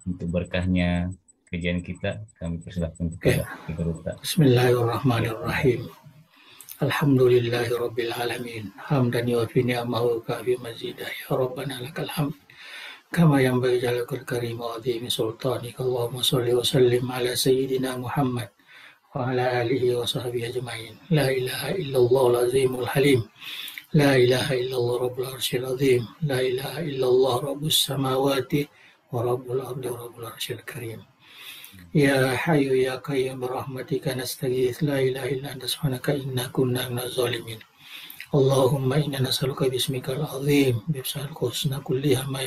Untuk berkahnya kajian kita. Kami persilahkan kepada Guru. Bismillahirrahmanirrahim. Alhamdulillahi Rabbil Alamin. Hamdan yuafi ni'amahu kafi mazidah. Ya Rabbana lakal hamd. Kama yanbaghi jalakul karim wa azimi sultanika. Allahumma salli wa sallim ala sayyidina Muhammad wa ala alihi wa sahbihi ajma'in. La ilaha illallah al-azimul halim. La ilaha illallah rabbul arsyil azim. La ilaha illallah rabbus samawati wa rabbul ardi wa rabbul arsyil karim. Ya Hayyu Ya Qayyum birahmatika nastaghits la ilaha illa anta subhanaka inna kunna minaz zalimin. Allahumma inna nas'aluka bismikal azim bismil husna kulliha ma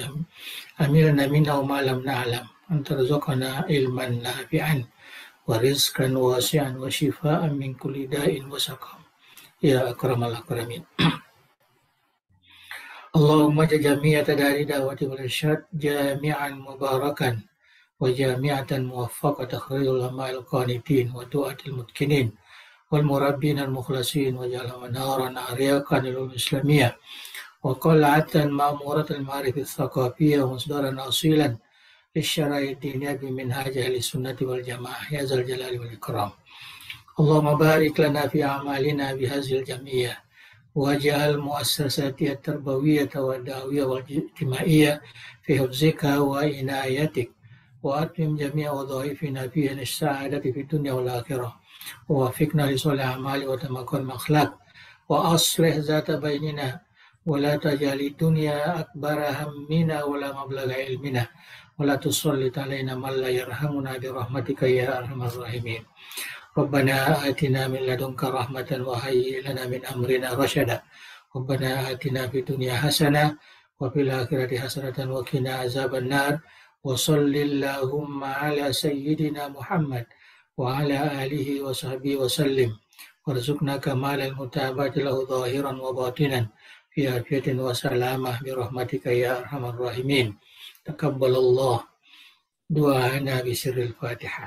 amilna minna wa ma lam na'lam antarzuqana ilman nafi'an wa rizqan wasi'an wa shifaa'an min kulli da'in wa saqam. Ya akramal akramin. Allahumma jami'a tadari da'wati wal irsyad jami'an mubarakan وجامعة موفقة تخرج العلماء القانتين ودعاة المتقنين والمربين المخلصين وجعل منارا عريقا للأمة الإسلامية وقلعة مأمورة المعارف الثقافية ومصدرا أصيلا للشرائع الدينية بمنهاج أهل السنة والجماعة يا ذا الجلال والإكرام. اللهم بارك لنا في أعمالنا بهذه الجمعية واجعل مؤسساتها التربوية والدعوية والاجتماعية في حفظك وعنايتك وأتمم جميع وظائفنا فيها السعادة في الدنيا والآخرة ووفقنا لصالح الأعمال وتمكن الأخلاق وأصلح ذات بيننا ولا تجعل الدنيا أكبر همنا ولا مبلغ علمنا ولا تسلط علينا من لا يرحمنا برحمتك يا أرحم الراحمين. ربنا آتنا من لدنك رحمة وهيئ لنا من أمرنا رشدا. ربنا آتنا في الدنيا حسنة وفي الآخرة حسنة وقنا عذاب النار. وصل اللهم على سيدنا محمد وعلى آله وصحبه وسلم وارزقنا كمال المتابعة له ظاهرا وباطنا في عافية وسلامة برحمتك يا أرحم الراحمين. تقبل الله دعاءنا بسر الفاتحة.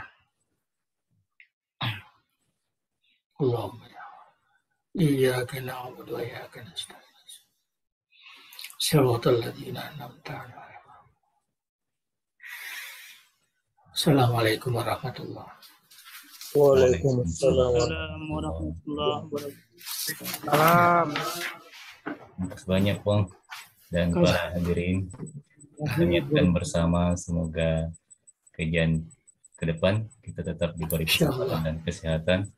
اللهم إياك نعبد وإياك نستعين صراط الذين أنعمت عليهم. Assalamualaikum warahmatullahi wabarakatuh. Waalaikumsalam warahmatullahi wabarakatuh. Terima banyak Pong dan para hadirin. Niatkan bersama semoga kajian ke depan kita tetap diberi kesehatan dan kesehatan.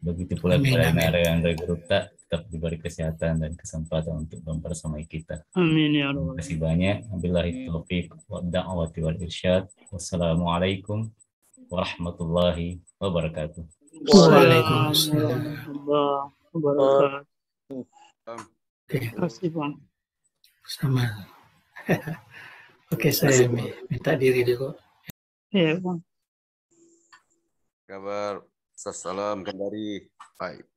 Begitu pula para narasumber grup tetap diberi kesehatan dan kesempatan untuk mempersamai kita. Amin ya Allah. Terima kasih banyak. Wabillahi taufiq wa da'wati wal irsyad. Wassalamualaikum warahmatullahi wabarakatuh. Waalaikumsalam warahmatullahi wabarakatuh. Terima kasih Bang. Sama. Oke, saya minta diri dulu. Iya Bang. Kabar. Salam kembali. Baik.